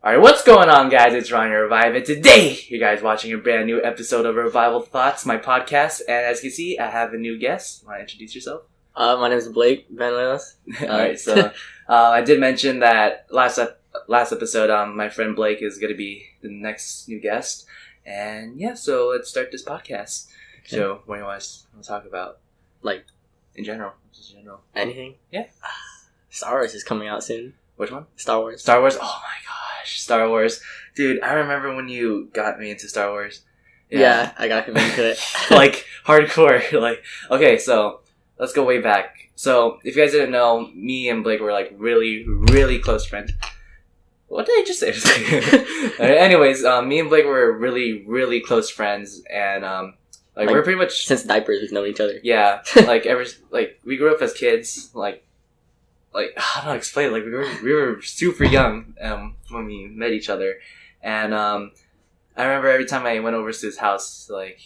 Alright, what's going on, guys? It's Ryan Revive, and today you guys watching a brand new episode of Revival Thoughts, my podcast. And as you can see, I have a new guest. Want to introduce yourself? My name is Blake Vanelas. Alright, so I did mention that last episode, my friend Blake is going to be the next new guest. And yeah, so let's start this podcast. Okay. So, what do you want to talk about? Like, in general. Just in general. Anything? Yeah. Star Wars is coming out soon. Which one? Star Wars. Star Wars? Oh my gosh. Star Wars. Dude, I remember when you got me into Star Wars. Yeah, I got him into it. Like, hardcore. Like, okay, so, let's go way back. So, if you guys didn't know, me and Blake were, like, really, really close friends. What did I just say? Anyways, me and Blake were really, really close friends, and, like we're pretty much... Since diapers, we've known each other. Yeah, we grew up as kids, like, how do I explain it? Like, we were super young, when we met each other, and, I remember every time I went over to his house, like,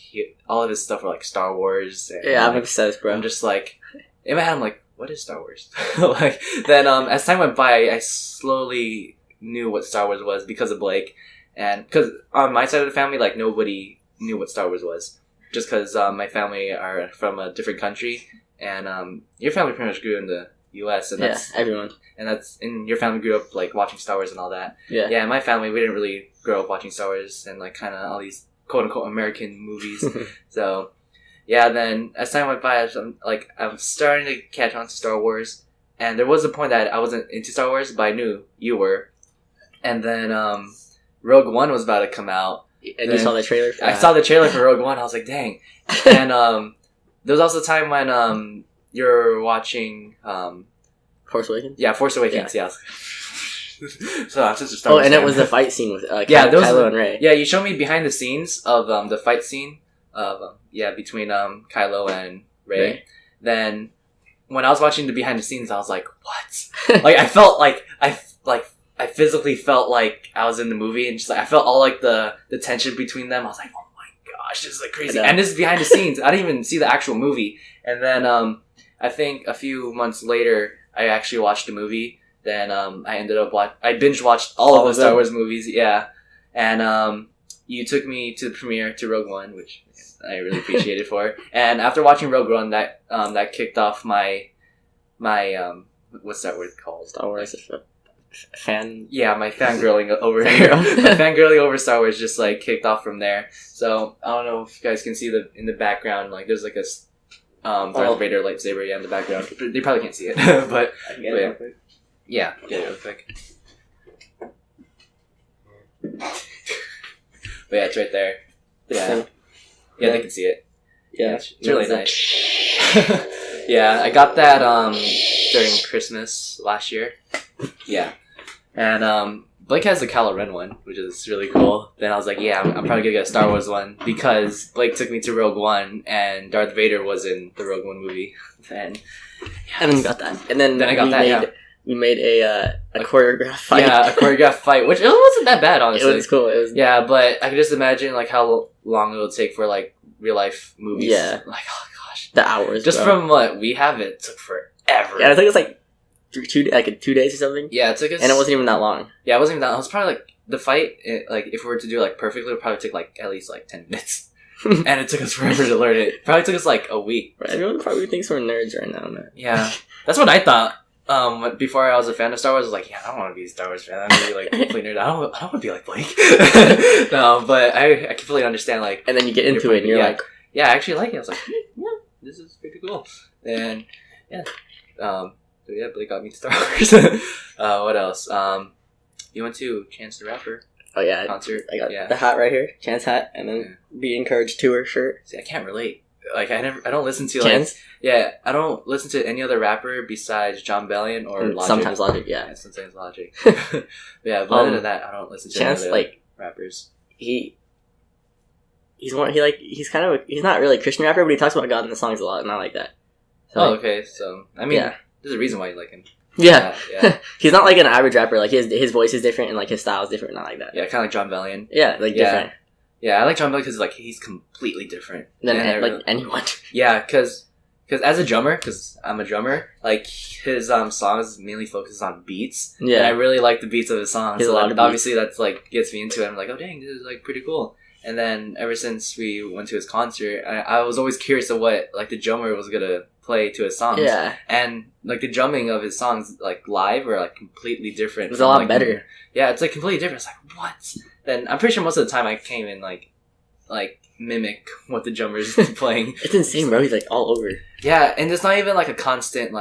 all of his stuff were, like, Star Wars. And, yeah, I'm obsessed, bro. I'm just, like, in my head, I'm like, what is Star Wars? Like, then, as time went by, I slowly knew what Star Wars was because of Blake, and, because on my side of the family, like, nobody knew what Star Wars was, just because, my family are from a different country, and, your family pretty much grew in the U.S., and that's... Yeah, everyone. And your family grew up, like, watching Star Wars and all that. Yeah. Yeah, in my family, we didn't really grow up watching Star Wars and, like, kind of all these quote-unquote American movies. So, yeah, then as time went by, I'm starting to catch on to Star Wars. And there was a point that I wasn't into Star Wars, but I knew you were. And then, Rogue One was about to come out. And you saw the trailer for that? I saw the trailer for Rogue One. I was like, dang. And, there was also a time when, you're watching, Force Awakens? Yeah, Force Awakens, yeah. So I'm just a Star Wars. Oh, and fan. it was the fight scene with Kylo and Rey. Yeah, you showed me behind the scenes of the fight scene of between Kylo and Rey. Then when I was watching the behind the scenes, I was like, what? Like I felt like I physically felt like I was in the movie, and just like I felt all like the tension between them. I was like, oh my gosh, this is like crazy. And this is behind the scenes. I didn't even see the actual movie. And then I think a few months later, I actually watched the movie. Then I ended up I binge watched all of the Star Wars movies. Yeah, and you took me to the premiere to Rogue One, which I really appreciated for. And after watching Rogue One, that kicked off my what's that word called? Star Wars fan. Yeah, my fangirling over here. My fangirling over Star Wars just like kicked off from there. So I don't know if you guys can see in the background, like there's like a Darth Vader lightsaber in the background. They probably can't see it, but I can get it real quick. Yeah, get it real quick. But yeah, it's right there. Yeah, yeah, they can see it. Yeah, it's really nice. Yeah, I got that during Christmas last year. Yeah, and Blake has the Kylo Ren one, which is really cool. Then I was like, yeah, I'm probably gonna get a Star Wars one because Blake took me to Rogue One, and Darth Vader was in the Rogue One movie. And then you got that, and then I got that. We made a choreographed fight. Yeah, a choreographed fight, which it wasn't that bad, honestly. It was cool. Yeah, but I could just imagine like how long it would take for like real life movies. Yeah, like oh gosh, the hours. Just from what we have, it took forever. Yeah, I think it's like 2 days or something. Yeah, it took us, and it wasn't even that long. Yeah, it wasn't even that. It was probably like the fight. Like if we were to do it, like perfectly, it would probably take like at least like 10 minutes. And it took us forever to learn it. Probably took us like a week. Right, everyone probably thinks we're nerds right now, man. Yeah, that's what I thought. Before I was a fan of Star Wars, I was like, yeah, I don't want to be a Star Wars fan. I'm really like complete nerd. I don't want to be like Blake. No, but I completely understand. Like, and then you get into it, and you're like, yeah, I actually like it. I was like, yeah, this is pretty cool. And yeah, so yeah, Blake got me to Star Wars. What else? You went to Chance the Rapper. Oh yeah, concert. I got the hat right here, Chance hat, and then Be Encouraged tour shirt. See, I can't relate. Like I don't listen to Chance? I don't listen to any other rapper besides John Bellion or Logic. Sometimes Logic, yeah. Sometimes Logic. Yeah, but other than that, I don't listen to Chance, any other rappers. He's not really a Christian rapper, but he talks about God in the songs a lot, and I like that. So, okay. So I mean, there's a reason why you like him. Yeah. He's not like an average rapper. Like his voice is different and like his style is different. Not like that. Yeah, kind of like John Bellion. Yeah, like different. Yeah, I like John Bellion because like he's completely different than anyone. Yeah, because because as a drummer, because I'm a drummer, like his songs mainly focus on beats. Yeah. And I really like the beats of his songs. He has So a lot of obviously that's like gets me into it. I'm like, oh dang, this is like pretty cool. And then ever since we went to his concert, I was always curious of what like the drummer was gonna play to his songs. Yeah. And like the drumming of his songs like live are like completely different. It was a lot like, better. Yeah, it's like completely different. It's like what? Then I'm pretty sure most of the time I can't even like mimic what the drummer's playing. It's insane, bro. He's like all over. Yeah, and it's not even like a constant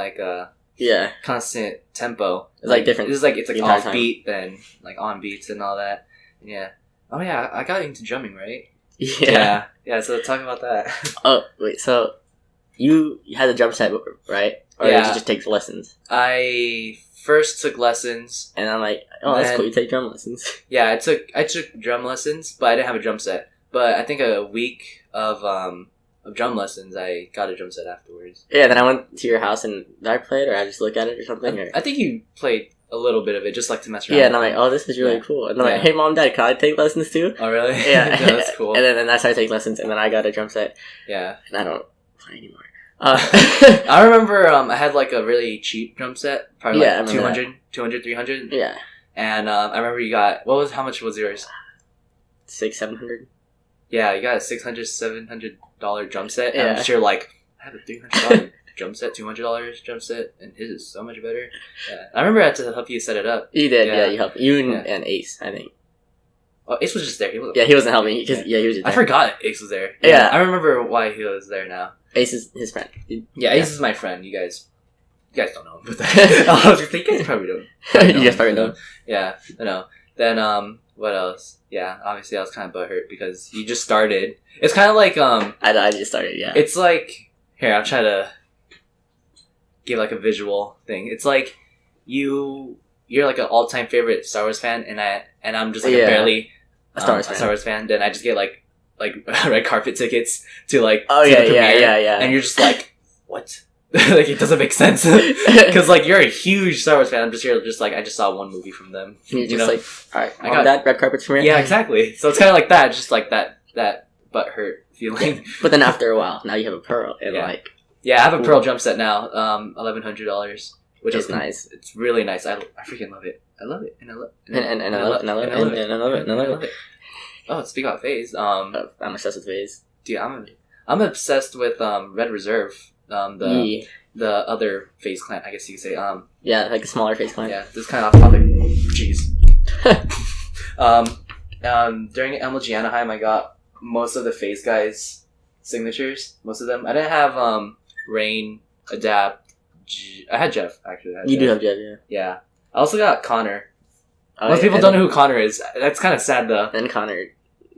Yeah. constant tempo. It's like different. It's like the entire off beat then like on beats and all that. Yeah. Oh yeah, I got into drumming, right? Yeah. Yeah. So talk about that. Oh wait, so you had a drum set, right? Or did Yeah. you just take lessons? I first took lessons. And I'm like, oh, that's Then- cool. You take drum lessons. Yeah, I took drum lessons, but I didn't have a drum set. But I think a week of drum lessons, I got a drum set afterwards. Yeah. Then I went to your house and did I play it or I just look at it or something? Or... I think you played a little bit of it, just like to mess around. Yeah, and I'm like, oh, this is really Yeah. cool. And I'm like, Yeah. hey, mom, dad, can I take lessons too? Oh really? Yeah, That's cool. And then I started taking lessons, and then I got a drum set, Yeah. and I don't play anymore. I remember I had like a really cheap drum set, probably Yeah, I like remember 200, 300. Yeah, And I remember you got how much was yours? 600-700. Yeah, you got a $600, $700 drum set. And Yeah. I'm sure like I have a $300 drum set, $200 drum set, and his is so much better. Yeah. I remember I had to help you set it up. You did, Yeah. yeah. You helped you and, Yeah. and Ace, I think. Oh, Ace was just there. He wasn't. Yeah, he wasn't helping me because he was just I there. forgot Ace was there. Yeah. I remember why he was there now. Ace is his friend. Yeah, Ace is my friend. You guys don't know him. But I was just thinking, you guys probably don't. You guys probably don't. Yeah, I know. Then what else? Yeah, obviously I was kind of butthurt because you just started. It's kind of like I just started. Yeah, it's like here I'll try to give like a visual thing. It's like you're like an all time favorite Star Wars fan, and I'm just like Yeah. a barely a Star Wars fan. Star Wars fan. Then I just get like red carpet tickets to like Oh to yeah, the premiere, yeah. and you're just like what? Like it doesn't make sense because like you're a huge Star Wars fan. I'm just here, just like I just saw one movie from them. You're just know? like, all right, I I got- got that red carpet's for me. Yeah, exactly. So it's kind of like that, just like that butt hurt feeling. But then after a while, now you have a pearl, and Yeah. like Yeah, I have a Cool. pearl drum set now, $1,100, which it's is nice. It's really nice. I freaking love it. I love it, and I love And I love it, and I love it, and I love it, and I love it. Oh, speak about phase. I'm obsessed with Vase. Dude, I'm obsessed with Red Reserve. Yeah. The other phase clan, I guess you could say. Yeah, like a smaller face clan. Yeah, this is kind of off topic. Jeez. During MLG Anaheim, I got most of the phase guys' signatures. Most of them. I didn't have Rain, Adapt. I had Jeff actually. I had You do Jeff. have Jeff, yeah. Yeah. I also got Connor. Oh, Most yeah, people and- don't know who Connor is. That's kind of sad though. And Connor,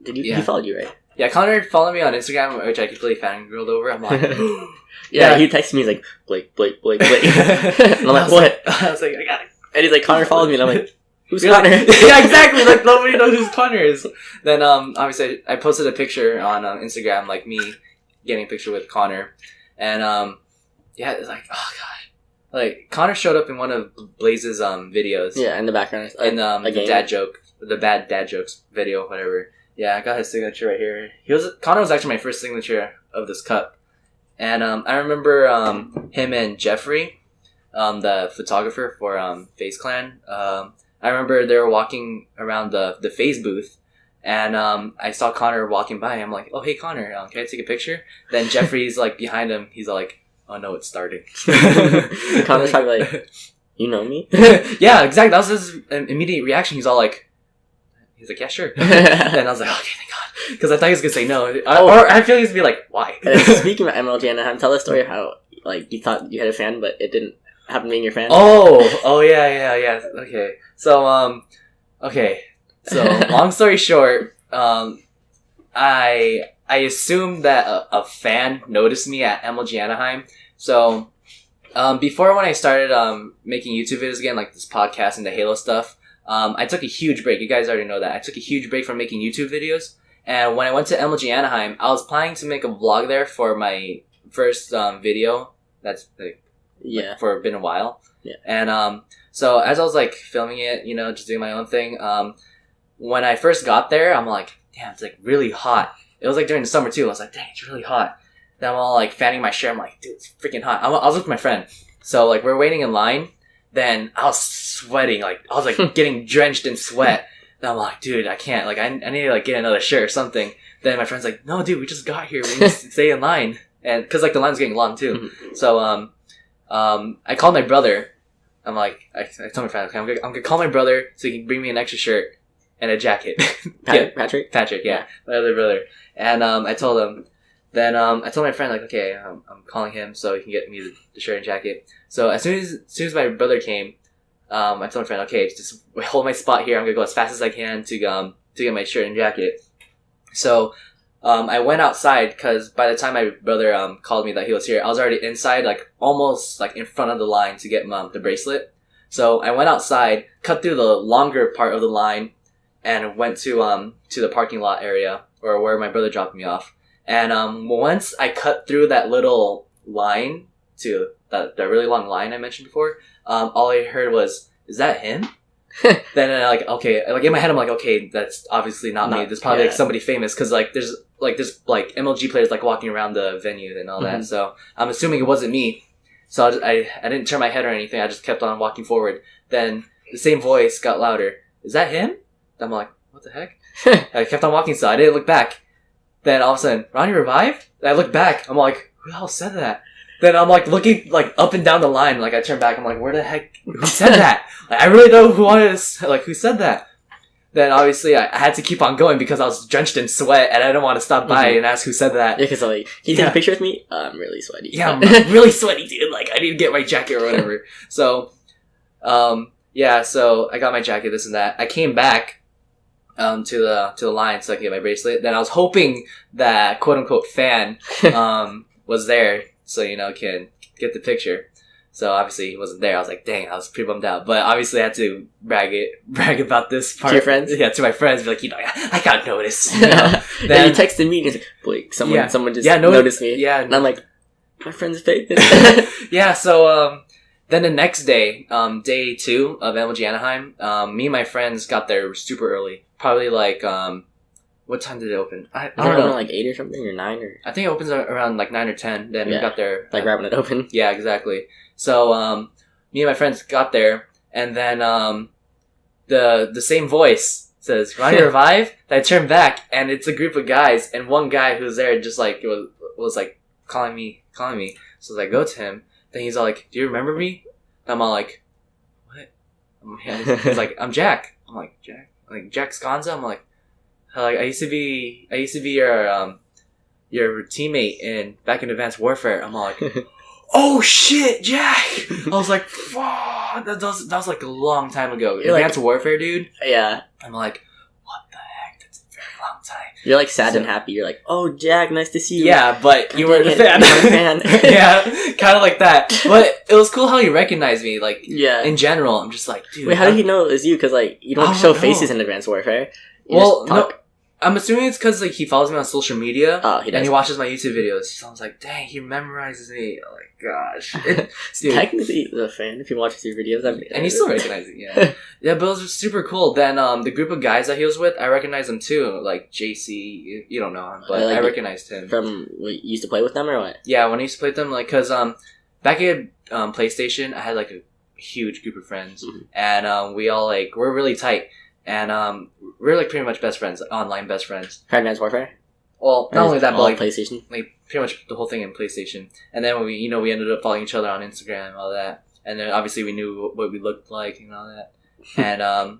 did you? Yeah. He followed you, right? Yeah, Connor followed me on Instagram, which I completely fangirled over. I'm like, yeah, Yeah. he texted me. He's like, Blake. And I'm like, what? I was like, I got it. And he's like, Connor followed me. And I'm like, who's You're like- Connor? yeah, exactly. Like nobody knows who Connor is. Then obviously I posted a picture on Instagram, like me getting a picture with Connor, and yeah, it's like oh god, like Connor showed up in one of Blaze's videos. Yeah, in the background. In a the game. the bad dad jokes video, whatever. Yeah, I got his signature right here. Connor was actually my first signature of this cup, and I remember him and Jeffrey, the photographer for FaZe Clan. I remember they were walking around the FaZe booth, and I saw Connor walking by. I'm like, oh hey Connor, can I take a picture? Then Jeffrey's like behind him. He's like, oh no, it's starting. Connor's probably like, you know me? Yeah, exactly. That was his immediate reaction. He's like, yeah, sure. And I was like, okay, thank God, because I thought he was gonna say no, or I feel he's gonna be like, why? And then speaking of MLG Anaheim, tell the story of how like you thought you had a fan, but it didn't happen being your fan. Oh yeah. Okay, so so long story short, I assumed that a fan noticed me at MLG Anaheim. So before when I started making YouTube videos again, like this podcast and the Halo stuff, I took a huge break. You guys already know that. I took a huge break from making YouTube videos. And when I went to MLG Anaheim, I was planning to make a vlog there for my first video. That's like, Yeah. for been a while. Yeah. And so as I was like filming it, just doing my own thing, when I first got there, I'm like, damn, it's like really hot. It was like during the summer too. I was like, dang, it's really hot. Then I'm all like fanning my shirt. I'm like, dude, it's freaking hot. I was with my friend, so like we're waiting in line. Then I was sweating, like I was like getting drenched in sweat. Then I'm like, dude, I can't. Like I need to like get another shirt or something. Then my friend's like, no, dude, we just got here. We need to stay in line, and because like the line's getting long too. So I called my brother. I'm like, I told my friend, okay, I'm gonna call my brother so he can bring me an extra shirt and a jacket. Patrick, yeah, my other brother. And I told him. Then I told my friend like, okay, I'm calling him so he can get me the shirt and jacket. So as soon as my brother came, I told my friend, okay, just hold my spot here. I'm gonna go as fast as I can to get my shirt and jacket. So I went outside because by the time my brother called me that he was here, I was already inside, like almost like in front of the line to get the bracelet. So I went outside, cut through the longer part of the line, and went to the parking lot area or where my brother dropped me off. And once I cut through that little line to that really long line I mentioned before, all I heard was, "Is that him?" Then like, okay, like in my head I'm like, okay, that's obviously not me. There's probably like somebody famous because like there's MLG players like walking around the venue and all that. So I'm assuming it wasn't me. So I didn't turn my head or anything. I just kept on walking forward. Then the same voice got louder. "Is that him?" I'm like, what the heck? I kept on walking, so I didn't look back. Then all of a sudden, "Ronnie revived?" And I look back. I'm like, who the hell said that? Then I'm like looking like up and down the line. Like I turn back. I'm like, where the heck? Who said that? Like I really know who said that. Then obviously I had to keep on going because I was drenched in sweat and I didn't want to stop by and ask who said that. Yeah, because like, can you take a picture with me? I'm really sweaty. Yeah, I'm really sweaty, dude. Like I need to get my jacket or whatever. So, so I got my jacket, this and that. I came back to the line so I could get my bracelet. Then I was hoping that quote unquote fan was there so can get the picture. So obviously he wasn't there. I was like, dang, I was pretty bummed out. But obviously I had to brag about this part. To your friends? Yeah, to my friends. Be like, I got noticed. Then you texted me and you're like, Blake, someone just noticed me. Yeah. And I'm like, my friend's fake. Yeah, so then the next day, day 2 of MLG Anaheim, me and my friends got there super early. Probably like, what time did it open? I don't know. Like 8 or something, or 9 or... I think it opens around like 9 or 10. Then we got there. Like right when it opened? Yeah, exactly. So, me and my friends got there, and then, the same voice says, "Ronnie revive?" Then I turned back, and it's a group of guys, and one guy who's there just like, was like, calling me. So I go to him, then he's all like, "Do you remember me?" And I'm all like, "What?" He's like, "I'm Jack." I'm like, "Jack?" Like, Jack Sconza? I'm like, I used to be your teammate back in Advanced Warfare. I'm all like, oh shit, Jack! I was like, fuck, that was like a long time ago. You're Advanced Warfare, dude? Yeah. I'm like, what the heck? That's a very long time. You're like sad and happy. You're like, oh, Jack, nice to see you. Yeah, but you weren't a fan. Yeah, kind of like that. But it was cool how he recognized me. Like, in general, I'm just like, dude. Wait, how did he know it was you? Because like, you don't show faces in Advanced Warfare. No. I'm assuming it's because like he follows me on social media. Oh, he does. And he watches my YouTube videos. So I was like, dang, he memorizes me. Oh my gosh. Technically, he's a fan if he watches your videos. And he still recognizes me, yeah. Yeah, but it was super cool. Then the group of guys that he was with, I recognized them too. Like JC, you don't know him, but I recognized him. From you used to play with them or what? Yeah, when I used to play with them, like, because back at PlayStation, I had like a huge group of friends. Mm-hmm. And we all like, we're really tight. And we're like pretty much best friends, online best friends. Advanced Warfare? Well, not only that, but like PlayStation, like pretty much the whole thing in PlayStation. And then when we ended up following each other on Instagram and all that. And then obviously we knew what we looked like and all that. And on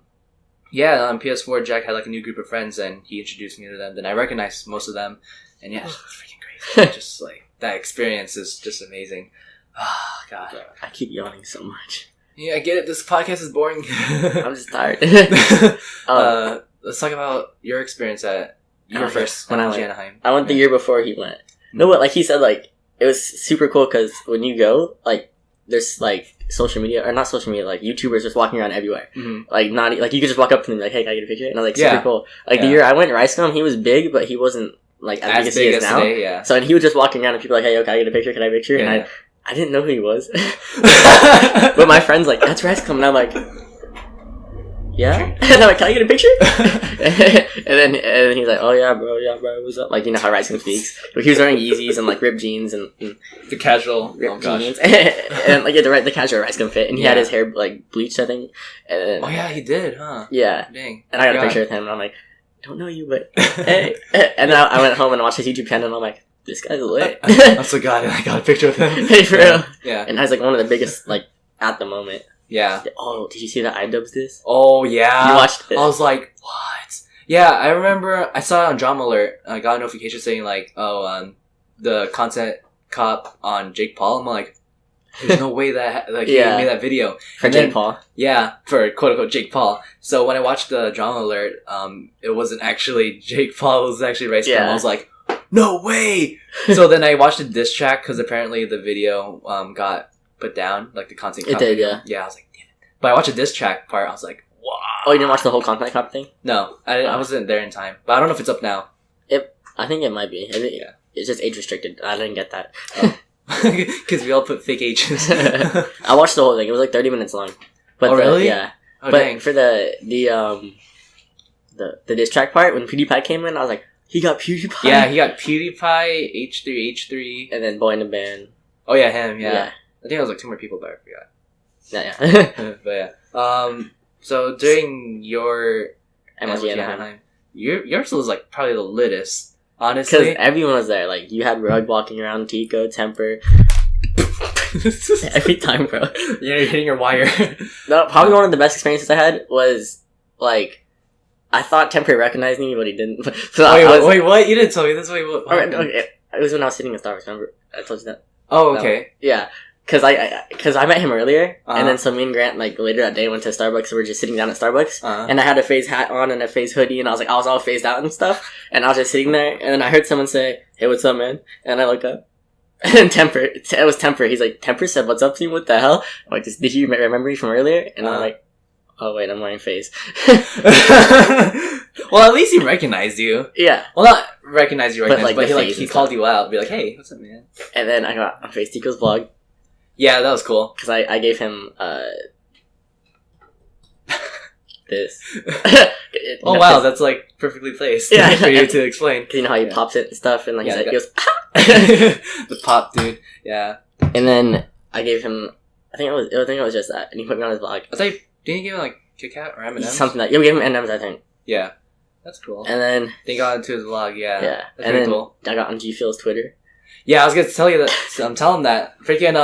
PS4, Jack had like a new group of friends, and he introduced me to them. Then I recognized most of them, and yeah, it was freaking crazy. Just like that experience is just amazing. Oh god, I keep yawning so much. Yeah, I get it. This podcast is boring. I'm just tired. Let's talk about your experience at your first when I went Anaheim. I went the year before he went. No, but like he said, like it was super cool because when you go, like there's like social media or not social media, like YouTubers just walking around everywhere. Mm-hmm. Like not like you could just walk up to them like, "Hey, can I get a picture?" And I'm like, super cool. Like the year I went, Ricegum, he was big, but he wasn't like as big as he is now. Today, yeah. So and he was just walking around and people were like, "Hey, yo, can I get a picture? Can I get a picture?" Yeah. And I didn't know who he was. But my friend's like, "That's Ricegum," and I'm like, yeah. And I'm like, can I get a picture? and then he's like, oh yeah, bro, what's up? Like, you know how Ryzen speaks. But he was wearing Yeezys and like ripped jeans and the casual ripped jeans, and like the casual Ryzen fit. And he had his hair like bleached, I think. And then, oh yeah, he did, huh? Yeah. Dang. And I got a picture with him, and I'm like, don't know you, but hey. And then I went home and watched his YouTube channel, and I'm like, this guy's lit. I'm so glad I got a picture with him. Hey, for real. Yeah. And I was like one of the biggest like at the moment. Yeah. Oh, did you see that iDubbbz this? Oh yeah. You watched it? I was like, what? Yeah, I remember I saw it on Drama Alert. I got a notification saying like, oh, the content cop on Jake Paul. I'm like, there's no way that like he made that video for Jake Paul. Yeah, for quote unquote Jake Paul. So when I watched the Drama Alert, it wasn't actually Jake Paul. It was actually Rice Gum. I was like, no way. So then I watched a diss track because apparently the video got put down, like the content cop. It did, yeah. Yeah, I was like, damn it. But I watched a diss track part. I was like, wow. Oh, you didn't watch the whole content cop thing? No, I wasn't there in time. But I don't know if it's up now. I think it might be. It's just age restricted. I didn't get that. Because we all put fake ages. I watched the whole thing. It was like 30 minutes long. But really? Yeah. Oh, but dang. For the diss track part, when PewDiePie came in, I was like, he got PewDiePie? Yeah, he got PewDiePie, H3, and then Boy in the Band. Oh yeah, him, yeah. I think it was like 2 more people, but I forgot. Yeah. But yeah. So during your MLG Anaheim, yours was like probably the littest, honestly. Because everyone was there. Like, you had Rug walking around, Tico, Temper. Every time, bro. You're hitting your wire. No, probably one of the best experiences I had was, like, I thought Temper recognized me, but he didn't. So wait, what? You didn't tell me this. Wait, what? Okay. It was when I was sitting in Starbucks, remember? I told you that. Oh, okay. No. Yeah. Because I met him earlier, and then so me and Grant, like, later that day went to Starbucks, and we were just sitting down at Starbucks, and I had a FaZe hat on and a FaZe hoodie, and I was all phased out and stuff, and I was just sitting there, and then I heard someone say, hey, what's up, man? And I look up, and Temper, it was Temper, he's like, Temper said, what's up to you, what the hell? I'm like, did you remember me from earlier? And I'm like, oh wait, I'm wearing FaZe. Well, at least he recognized you. Yeah. Well, not recognize you, but he called stuff. You out, be like, hey, what's up, man? And then I got on FaZe Tico's vlog. Yeah, that was cool. Because I gave him, this. Oh wow, that's like perfectly placed for you to explain. You know how he pops it and stuff, and like he goes, the pop, dude. Yeah. And then I gave him, I think it was just that, and he put me on his vlog. I thought, didn't you give him like Kit Kat or M&M's? Something like, yeah, we gave him M&M's, I think. Yeah, that's cool. And then they got into his vlog. Yeah, that's and then cool. I got on G Phil's Twitter. Yeah, I was gonna tell you that. So I'm telling that freaking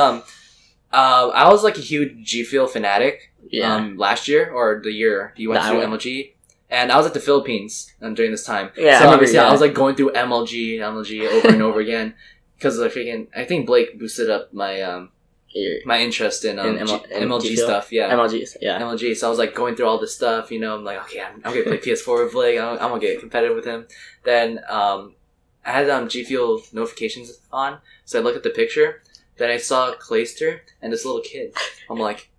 I was like a huge G Fuel fanatic. Yeah. Last year or the year you went to MLG, and I was at the Philippines during this time. Yeah. So obviously I was like going through MLG over and over again because I think Blake boosted up my my interest in MLG stuff. Yeah. MLG. So I was like going through all this stuff. You know, I'm like, okay, I'm gonna play PS4 with Blake. I'm gonna get competitive with him. Then I had G Fuel notifications on, so I look at the picture. Then I saw Clayster and this little kid. I'm like,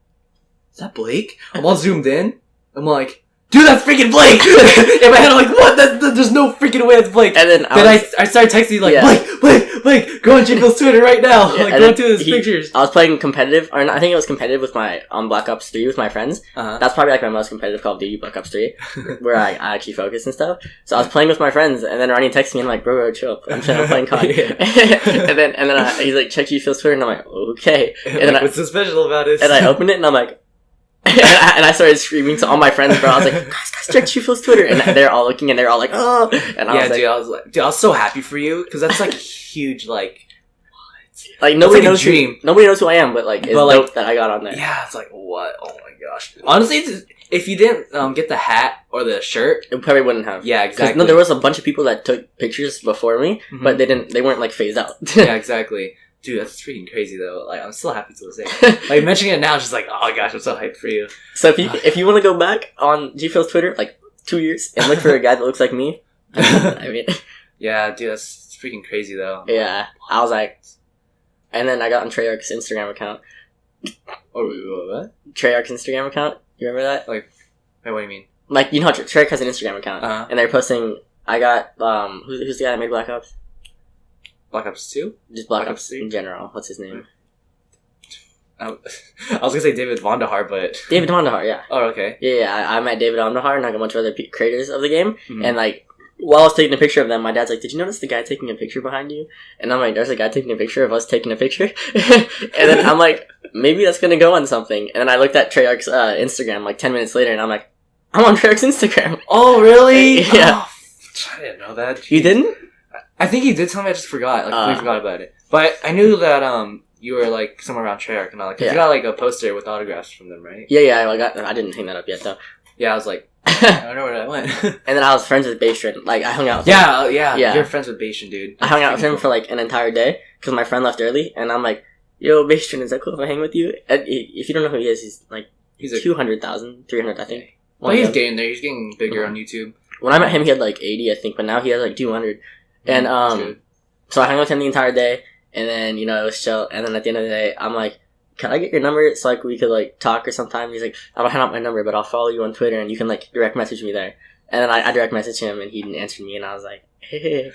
is that Blake? I'm all zoomed in. I'm like, dude, that's freaking Blake! In my head, I'm like, what? There's no freaking way it's Blake. And then I started texting like, Blake, go on Jingle's Twitter right now. Yeah, like, go to his pictures. I was playing competitive, or I think it was competitive with my Black Ops 3 with my friends. That's probably like my most competitive Call of Duty, Black Ops 3, where I actually focus and stuff. So I was playing with my friends, and then Ronnie texted me and I'm like, bro, chill. I'm playing COD. and then he's like, check G Phil's Twitter, and I'm like, okay. And then what's so special about it? And I opened it, and I'm like, and I started screaming to all my friends, bro. I was like, guys, check G Phil's Twitter. And they're all looking, and they're all like, oh. And I was so happy for you, because that's like huge, like, what? Like, nobody knows who I am, but like, it's dope that I got on there. Yeah, it's like, what? Oh my gosh. Honestly, if you didn't get the hat or the shirt, it probably wouldn't have. Yeah, exactly. No, there was a bunch of people that took pictures before me, but they weren't like phased out. Yeah, exactly. Dude, that's freaking crazy though. Like, I'm still happy to this day. Like, mentioning it now, it's just like, oh my gosh, I'm so hyped for you. So if you want to go back on G Phil's Twitter, like 2 years, and look for a guy that looks like me, I mean, yeah, dude, that's freaking crazy though. Yeah, I was like, and then I got on Treyarch's Instagram account. Oh, what? Treyarch's Instagram account. You remember that? Like, wait, what do you mean? Like, you know how Treyarch has an Instagram account, and they're posting. I got who's the guy that made Black Ops? Black Ops 2? Just Black Ops in general. What's his name? I was gonna say David Vonderhaar, but David Vonderhaar, yeah. Oh, okay. Yeah, I met David Vonderhaar and like a bunch of other creators of the game, and like while I was taking a picture of them, my dad's like, "Did you notice the guy taking a picture behind you?" And I'm like, "There's a guy taking a picture of us taking a picture," and then I'm like, "Maybe that's gonna go on something." And then I looked at Treyarch's Instagram like 10 minutes later, and I'm like, "I'm on Treyarch's Instagram." Oh, really? Yeah. Oh, I didn't know that. Jeez. You didn't? I think you did tell me. I just forgot. Like, I forgot about it. But I knew that you were like somewhere around Treyarch and all. Cause you got like a poster with autographs from them, right? Yeah. I didn't hang that up yet though. Yeah, I was like, I don't know where that went. And then I was friends with Bastian. Like I hung out with him. Yeah. You're friends with Bastian, dude. I hung out with him for like an entire day because my friend left early, and I'm like, "Yo, Bastian, is that cool if I hang with you?" And if you don't know who he is, he's 200,000, 300, I think. Well, he's getting there. He's getting bigger on YouTube. When I met him, he had like 80, I think, but now he has like 200. And so I hung out with him the entire day, and then it was chill. And then at the end of the day, I'm like, "Can I get your number so like we could like talk or sometime?" He's like, "I don't have my number, but I'll follow you on Twitter and you can like direct message me there." And then I direct messaged him and he didn't answer me, and I was like, "Hey."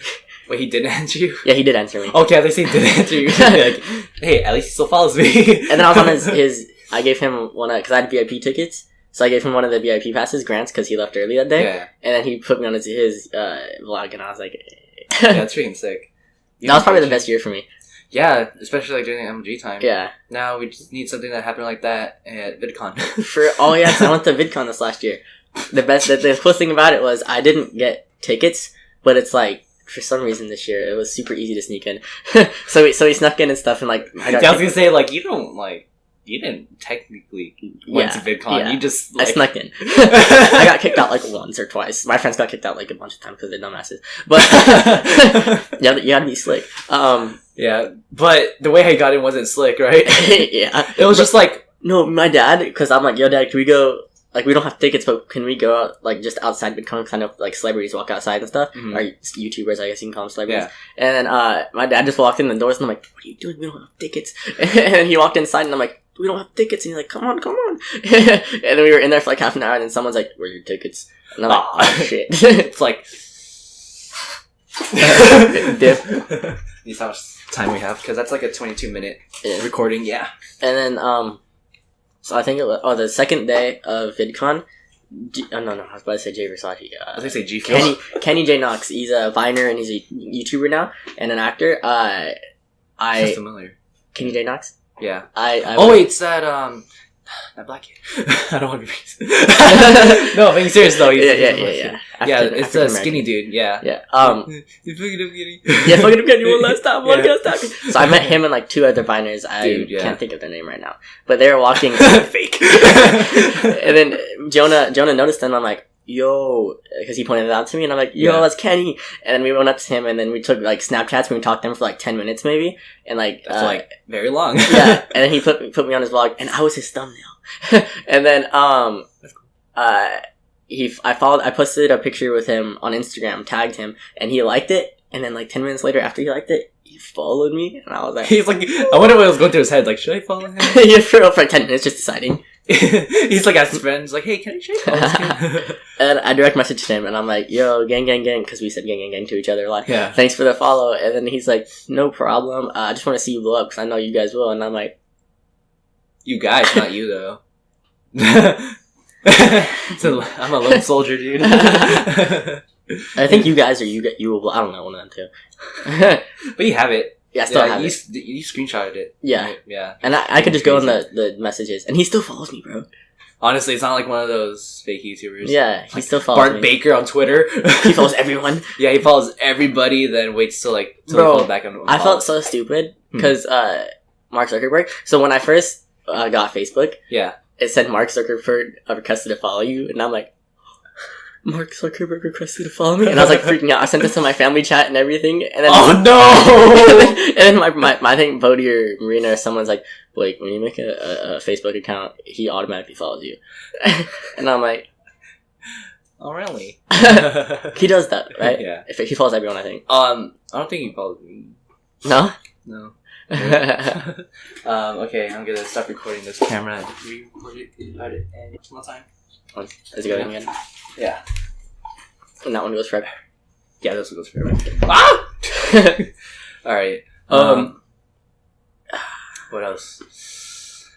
Wait, he didn't answer you? Yeah, he did answer me. Okay, at least he did answer you. Like, hey, at least he still follows me. And then I was on his I gave him because I had VIP tickets. So I gave him one of the VIP passes, Grant's, because he left early that day. Yeah. And then he put me on his vlog, and I was like... Yeah, that's freaking sick. That was probably the best year for me. Yeah, especially like during the MLG time. Yeah. Now we just need something that happened like that at VidCon. I went to VidCon this last year. The cool thing about it was I didn't get tickets, but it's like, for some reason this year, it was super easy to sneak in. so we snuck in and stuff, and like... I was gonna say, like, you didn't technically went to VidCon. Yeah. You just I snuck in. I got kicked out like once or twice. My friends got kicked out like a bunch of times because they're dumbasses. But you gotta be slick. Yeah, but the way I got in wasn't slick, right? Yeah, it was just like my dad. Because I'm like, "Yo, Dad, can we go? Like, we don't have tickets, but can we go out like just outside VidCon? Kind of like celebrities walk outside and stuff, or YouTubers, I guess you can call them celebrities." Yeah. And then my dad just walked in the doors, and I'm like, "What are you doing? We don't have tickets." And he walked inside, and I'm like, "We don't have tickets." And he's like, come on. And then we were in there for like half an hour, and then someone's like, "Where's your tickets?" And I'm like, "Oh, shit." It's like... Dip. This how much time we have, because that's like a 22-minute recording, yeah. And then, so I think it was, the second day of VidCon, I was about to say Jay Versace. I was going to say G. Kenny J. Knox, he's a Viner, and he's a YouTuber now, and an actor. Sounds familiar. Kenny J. Knox? Yeah. Wait, it's that black kid. I don't want to be racist. No, being serious though. Yeah. It's a skinny dude. Yeah. Yeah. You fucking up getting. Yeah, fucking up getting one last time. So I met him and like two other Viners. I can't think of their name right now, but they were walking. Fake. And then Jonah noticed them. I'm like, "Yo," because he pointed it out to me, and I'm like, "Yo, that's Kenny." And then we went up to him, and then we took like Snapchats, and we talked to him for like 10 minutes maybe, and like that's like very long. Yeah, and then he put me on his vlog, and I was his thumbnail. And then I posted a picture with him on Instagram, tagged him, and he liked it. And then like 10 minutes later, after he liked it, he followed me, and I was like, he's like, I wonder what was going through his head. Like, should I follow him? Yeah, for 10 minutes, just deciding. He's like, asked his friends, like, "Hey, can I shake hands?" And I direct messaged him, and I'm like, "Yo, gang, because we said gang to each other. Like, yeah. Thanks for the follow." And then he's like, "No problem. I just want to see you blow up because I know you guys will." And I'm like, "You guys, not you though." So I'm a lone soldier, dude. I think you guys you will. I don't know, one of them too. But you have it. Yeah, I still have it. You screenshotted it. Yeah. Right? Yeah. And I could just go in the messages, and he still follows me, bro. Honestly, it's not like one of those fake YouTubers. Yeah, he still follows Bart Baker on Twitter. He follows everyone. Yeah, he follows everybody, then waits till he follows back on. I felt so stupid because Mark Zuckerberg. So when I first got Facebook, it said Mark Zuckerberg requested to follow you, and I'm like, Mark Zuckerberg requested to follow me, and I was like freaking out. I sent this to my family chat and everything, and then and then my I think Bodhi or Marina or someone's like, "Blake, when you make a Facebook account, he automatically follows you," and I'm like, "Oh, really?" He does that, right? Yeah. If he follows everyone, I think. I don't think he follows me. No. Okay, I'm gonna stop recording this camera and re-record it about it and one more time. Is it going again? Yeah. And that one goes forever. Yeah, this one goes forever. Ah! Alright. What else?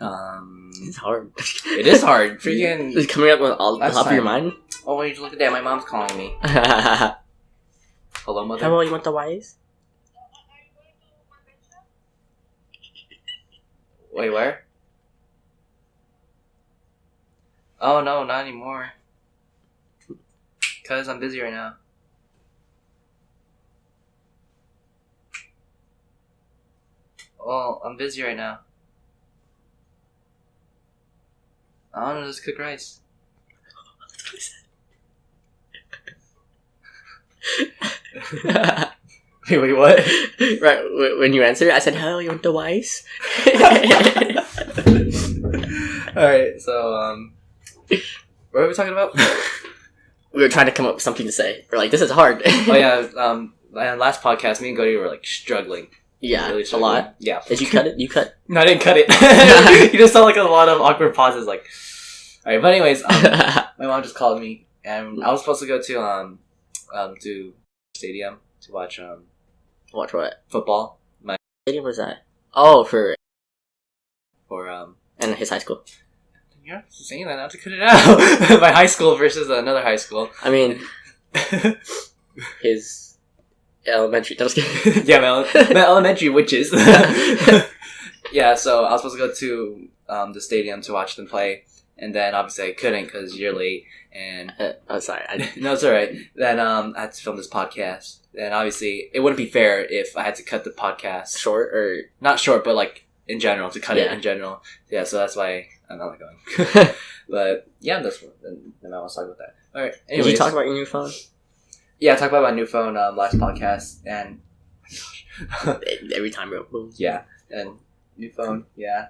It's hard. It is hard. Freaking. It's coming up with all the top of your mind. Oh wait, look at that! My mom's calling me. Hello, mother. Hello, you want the Ys? Wait, where? Oh no, not anymore. Cause I'm busy right now. Well, I'm busy right now. I don't know, just cook rice. Wait, what? Right, when you answered, I said, hello, you want the Ys? Alright, so, what are we talking about? We were trying to come up with something to say. We're like, this is hard. Oh yeah, last podcast, me and Cody were like struggling. Yeah, really a lot. Yeah. Did you cut it? You cut? No, I didn't cut it. You just saw like a lot of awkward pauses. Like, all right. But anyways, my mom just called me, and I was supposed to go to stadium to watch Watch what? football. My What was that? Oh, for and his high school. You're saying that not to cut it out. My high school versus another high school. I mean, his elementary. Just kidding. Yeah, my elementary witches. Yeah, so I was supposed to go to the stadium to watch them play, and then obviously I couldn't because you're late. And sorry. no, it's all right. Then I had to film this podcast, and obviously it wouldn't be fair if I had to cut the podcast Short or not short, but like in general to cut it Yeah. in general. Yeah, so that's why I'm not going. But yeah, that's what. Then I want to talk about that. All right. Did you talk about your new phone? Yeah, I talked about my new phone last podcast, and Every time, bro. Boom. yeah, and new phone. Yeah,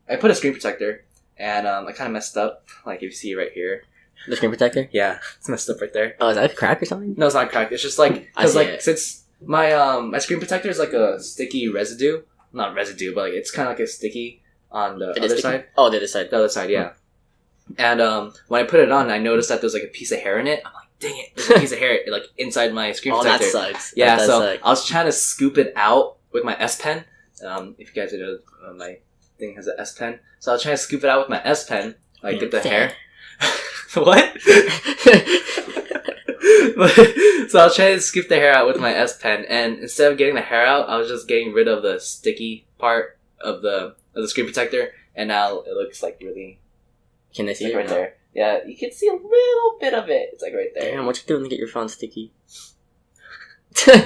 I put a screen protector, and I kind of messed up. Like if you see right here. The screen protector? Yeah, it's messed up right there. Oh, is that a crack or something? No, it's not cracked. It's just like I because see like it. since my screen protector is like a sticky residue, not residue, but like it's kind of like a sticky on the It is other sticky? side. Oh, the other side. The other side, yeah. And when I put it on, I noticed that there's like a piece of hair in it. I'm like, dang it, there's a piece of hair like inside my screen Oh, that protector. sucks. Yeah, That does so suck. I was trying to scoop it out with my S Pen. If you guys know, my thing has an S Pen. So I was trying to scoop it out with my S Pen, like get the hair. What? So I was trying to scoop the hair out with my S Pen, and instead of getting the hair out, I was just getting rid of the sticky part of the screen protector, and now it looks like really Can I see like it right now? there. Yeah, you can see a little bit of it. It's like right there. Damn, what you doing to get your phone sticky? Alright,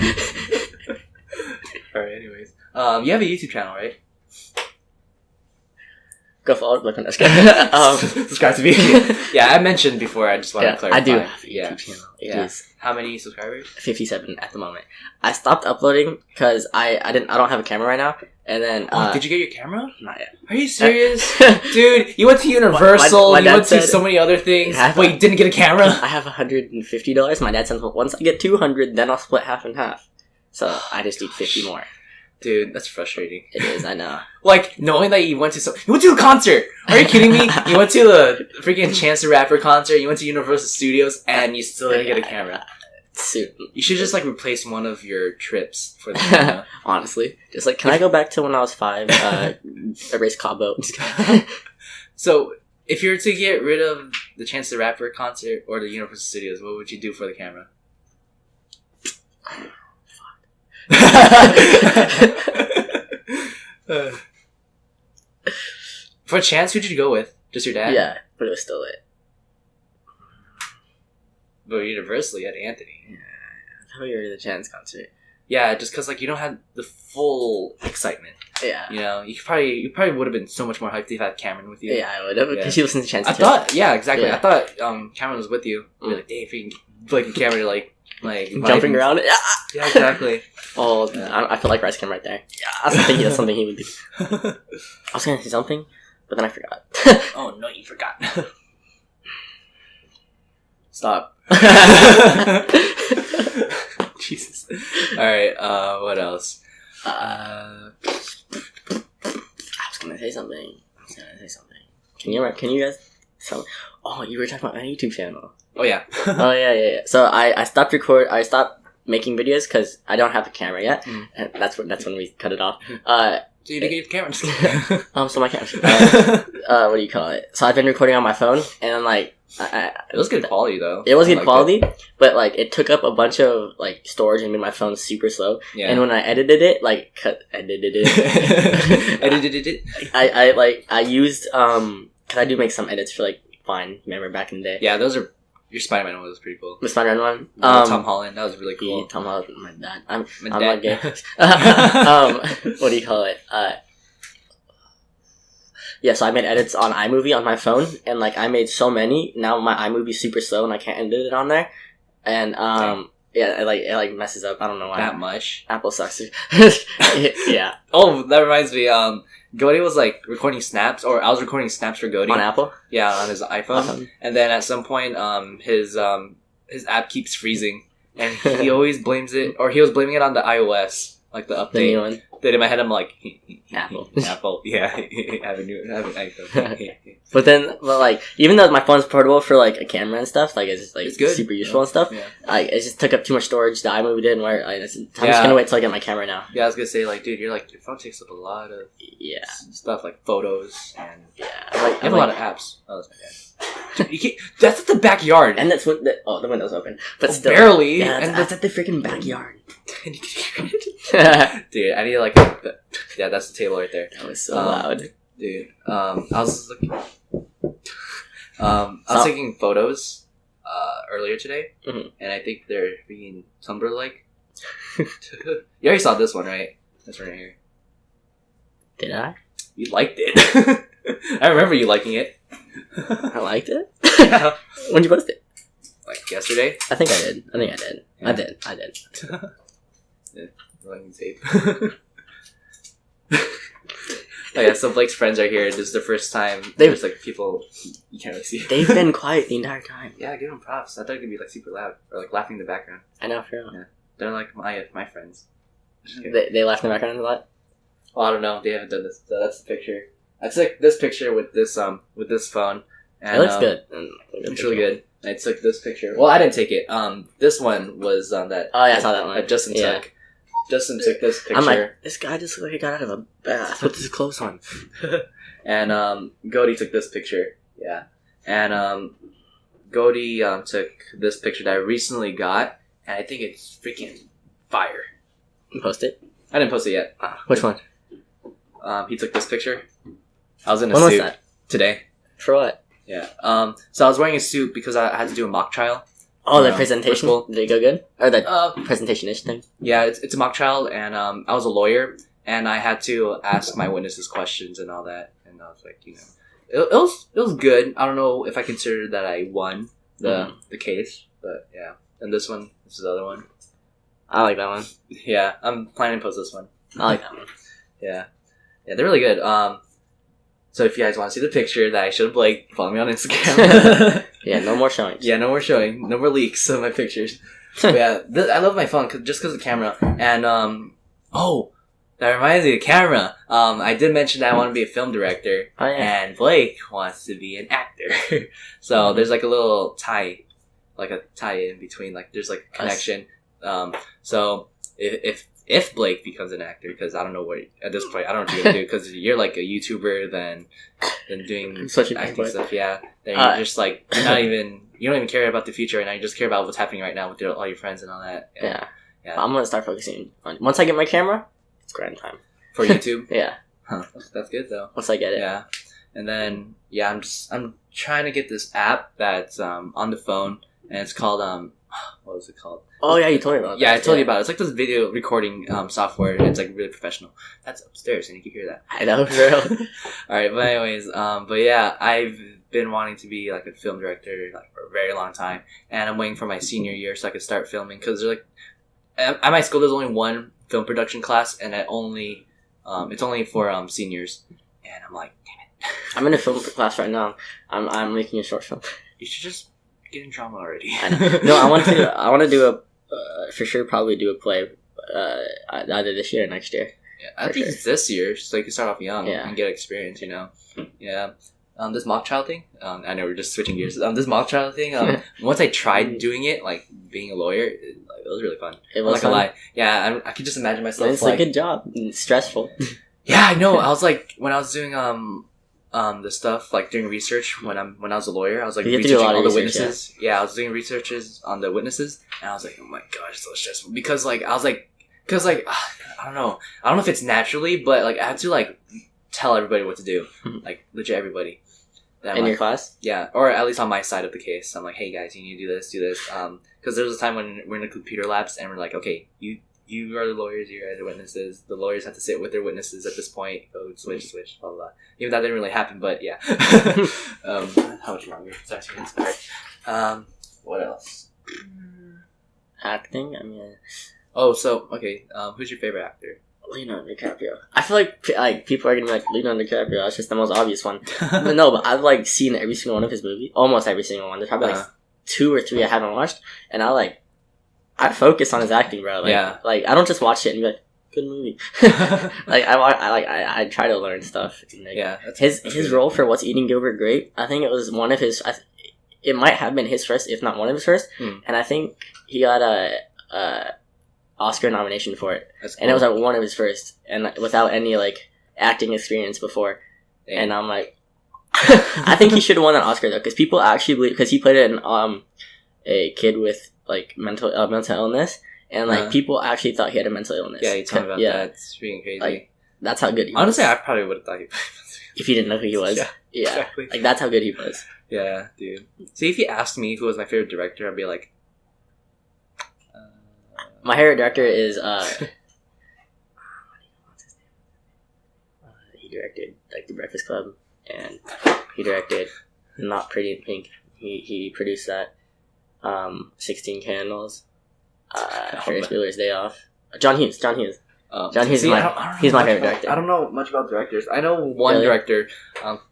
anyways. You have a YouTube channel, right? Go follow. Look on that. Subscribe to me. Yeah, I mentioned before. I just want to clarify. I do have a YouTube Yeah. channel. It Yeah. is How many subscribers? 57 at the moment. I stopped uploading because I don't have a camera right now. And then Did you get your camera? not yet. Are you serious? Dude, you went to Universal, My you dad went to said- so many other things. I have Wait, you didn't get a camera? I have $150. My dad said once I get 200, then I'll split half and half. So I just need 50 more. Dude, that's frustrating. It is, I know. Like, knowing that you went to a concert! Are you kidding me? You went to the freaking Chance the Rapper concert, you went to Universal Studios, and you still didn't get a camera. Soon. You should just, like, replace one of your trips for the camera. Honestly. Just like, can I go back to when I was 5? Erase Cabo. So, if you were to get rid of the Chance the Rapper concert or the Universal Studios, what would you do for the camera? For Chance, who'd you go with? Just your dad? Yeah, but it was still it. But universally, you had Anthony. Probably already the Chance concert. Yeah, just because like you don't have the full excitement. Yeah. You know, you probably would have been so much more hyped if you had Cameron with you. Yeah, I would have, because Yeah. she listened to Chance. I thought, yeah, exactly. Yeah. I thought Cameron was with you. You're like, Dave, freaking Blake and Cameron are like jumping vibing. around. Yeah. Yeah, exactly. Oh, Yeah. I feel like Rice came right there. Yeah, that's something he would do. I was gonna say something, but then I forgot. Oh no, you forgot. Stop. Jesus. All right. What else? I was gonna say something. Can you guys? Oh, you were talking about my YouTube channel. Oh yeah. Oh yeah. So I stopped I stopped making videos because I don't have a camera yet, and that's when we cut it off. So you didn't get your camera. So my camera. What do you call it? So I've been recording on my phone, and then like it was good quality though. It was good quality, but like it took up a bunch of like storage and made my phone super slow. Yeah. And when I edited it, I used cause I do make some edits for like Vine. Remember back in the day? Yeah, those are. Your Spider-Man one was pretty cool. The Spider-Man one? Tom Holland, that was really cool. Yeah, Tom Holland, my dad. I'm dad. not gay. What do you call it? Yeah, so I made edits on iMovie on my phone, and like I made so many. Now my iMovie's super slow, and I can't edit it on there. And yeah, it messes up. I don't know why. That much. Apple sucks. Yeah. Oh, that reminds me. Goaty was like recording snaps, or I was recording snaps for Goaty on Apple. Yeah, on his iPhone. And then at some point, his app keeps freezing, and he always blames it, or he was blaming it on the iOS, like the update. The new one. Then in my head, I'm like, Apple. Apple. Yeah, I have an iPhone. But like, even though my phone's portable for like a camera and stuff, like it's just like it's good. Super useful and stuff. Yeah. It just took up too much storage. The iMovie didn't work. I'm just gonna wait till I get my camera now. Yeah, I was gonna say like, dude, your phone takes up a lot of stuff like photos and you have a lot of apps. Oh, that's my dad. Dude, you can't, that's at the backyard, and that's when the window's open, but still barely. Yeah, that's at the freaking backyard. Dude, I need like yeah, that's the table right there. That was so loud, dude. I was looking. I was taking photos earlier today, and I think they're being Tumblr like. You already saw this one, right? This one right here. Did I? You liked it. I remember you liking it. I liked it. When did you post it? Like yesterday. I think I did. Yeah. I did. Yeah, rolling tape. Oh yeah, so Blake's friends are here. This is the first time. There's like people you can't really see. They've been quiet the entire time. Yeah, give them props. I thought it could be like super loud or like laughing in the background. I know, for real. Yeah, they're like my friends. They laugh in the background a lot. Well, I don't know. They haven't done this. So that's the picture. I took this picture with this phone. And, it looks good. It's really good. I took this picture. Well, I didn't take it. This one was that. Oh yeah, I saw that one. That Justin took. Justin took this picture. I'm like, this guy just looked like he got out of a bath with his clothes on. And Goaty took this picture. Yeah. And Goaty took this picture that I recently got, and I think it's freaking fire. You post it? I didn't post it yet. Which one? He took this picture. I was in a suit. When was that? Today. For what? Yeah. So I was wearing a suit because I had to do a mock trial. Oh, the presentation? Did it go good? Or the presentation-ish thing? Yeah, it's a mock trial, and I was a lawyer, and I had to ask my witnesses questions and all that. And I was like, it was good. I don't know if I consider that I won the case, but yeah. And this is the other one. I like that one. Yeah, I'm planning to post this one. I like that one. Yeah, they're really good. So if you guys want to see the picture that I showed Blake, follow me on Instagram. Yeah, no more showings. Yeah, no more showing. No more leaks of my pictures. But yeah, I love my phone just because of the camera. And, that reminds me of the camera. I did mention that I want to be a film director. Oh, yeah. And Blake wants to be an actor. So there's like a little tie in between. Like there's like a connection. So if Blake becomes an actor, because I don't know what at this point I don't know what you're gonna do, because you're like a YouTuber then doing such acting stuff. Yeah, then you're just like you don't even care about the future right now. You just care about what's happening right now with all your friends and all that. Yeah. I'm gonna start focusing on once I get my camera. It's grind time for YouTube. Yeah, that's good though. Once I get it. Yeah, and then I'm trying to get this app that's on the phone, and it's called what was it called? Oh yeah, you told me about that. Yeah, I told you about it. It's like this video recording software, and it's like really professional. That's upstairs, and you can hear that. I know, for real. Alright, but anyways, but yeah, I've been wanting to be like a film director like for a very long time, and I'm waiting for my senior year so I could start filming, because there's like at my school there's only one film production class, and it's only for seniors, and I'm like, damn it. I'm in a film class right now. I'm making a short film. You should just get in drama already. I know. No, I want to do for sure probably do a play either this year or next year. Yeah, I think it's this year, so you can start off young and get experience, Yeah. This mock trial thing, I know we're just switching gears. This mock trial thing, once I tried doing it, like being a lawyer, it was really fun. It was I'm not gonna lie. Yeah, I could just imagine myself. It's a good job. It's stressful. Yeah, I know. I was like, when I was doing the stuff like doing research when I was a lawyer, I was like researching all the witnesses. Yeah, I was doing researches on the witnesses, and I was like, oh my gosh, it's so stressful because like I don't know if it's naturally, but like I had to like tell everybody what to do, like legit everybody. In your class? Yeah, or at least on my side of the case. I'm like, hey guys, you need to do this. Because there was a time when we're in the computer labs and we're like, okay, you are the lawyers, you are the witnesses. The lawyers have to sit with their witnesses at this point. Go switch, blah, blah, blah. Even that didn't really happen, but yeah. How much longer? Sorry, alright. What else? Acting? I mean... Oh, so, okay. Who's your favorite actor? Leonardo DiCaprio. I feel like people are gonna be like, Leonardo DiCaprio, that's just the most obvious one. But no, but I've like seen every single one of his movies. Almost every single one. There's probably like 2 or 3 I haven't watched. And I focus on his acting, bro. Like, like I don't just watch it and be like, good movie. Like I try to learn stuff. Like, yeah, his role for What's Eating Gilbert Grape, I think it was one of his. It might have been his first, if not one of his first. And I think he got a Oscar nomination for it, cool. And it was like one of his first, and like, without any like acting experience before. Dang. And I'm like, I think he should have won an Oscar though, because people actually believe, because he played in a kid with like mental illness, and like people actually thought he had a mental illness. Yeah, you told me about that. It's freaking crazy. Like, that's how good he was. Honestly, I probably would have thought if you didn't know who he was. Yeah, exactly. Like that's how good he was. Yeah, dude. See, if you asked me who was my favorite director, I'd be like, my favorite director is he directed like The Breakfast Club, and he directed Not Pretty in Pink. He produced that. 16 Candles. Ferris Bueller's Day Off. John Hughes. John Hughes is he's my favorite director. I don't know much about directors. I know one director,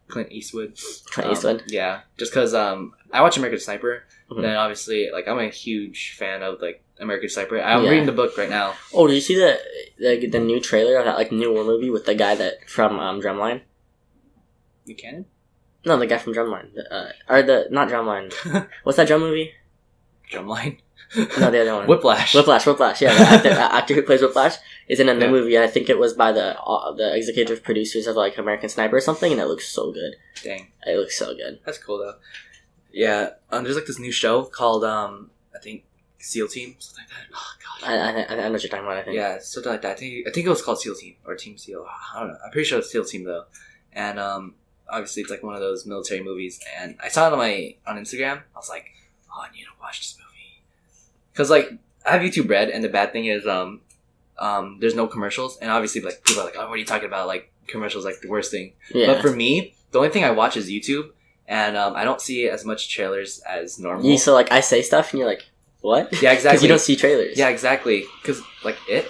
Clint Eastwood. Clint Eastwood? Yeah. Just because I watch American Sniper, and then obviously, like, I'm a huge fan of, like, American Sniper. I'm reading the book right now. Oh, did you see the new trailer of that, like, new war movie with the guy that from Drumline? Buchanan? No, the guy from Drumline. Not Drumline. What's that drum movie? Drumline? No, the other one. Whiplash. Yeah, the actor who plays Whiplash is in a new movie. I think it was by the executive producers of like American Sniper or something, and it looks so good. Dang, it looks so good. That's cool though. Yeah, there's like this new show called I think SEAL Team, something like that. Oh god, I know what you're talking about. I think something like that. I think it was called SEAL Team or Team SEAL. I don't know. I'm pretty sure it's SEAL Team though, and obviously it's like one of those military movies. And I saw it on Instagram. I was like, oh, I need to watch this movie. Because, like, I have YouTube Red, and the bad thing is, there's no commercials, and obviously, like, people are like, oh, what are you talking about? Like, commercials, like, the worst thing. Yeah. But for me, the only thing I watch is YouTube, and I don't see as much trailers as normal. Yeah, so, like, I say stuff, and you're like, what? Yeah, exactly. Because you don't see trailers. Yeah, exactly. Because, like, I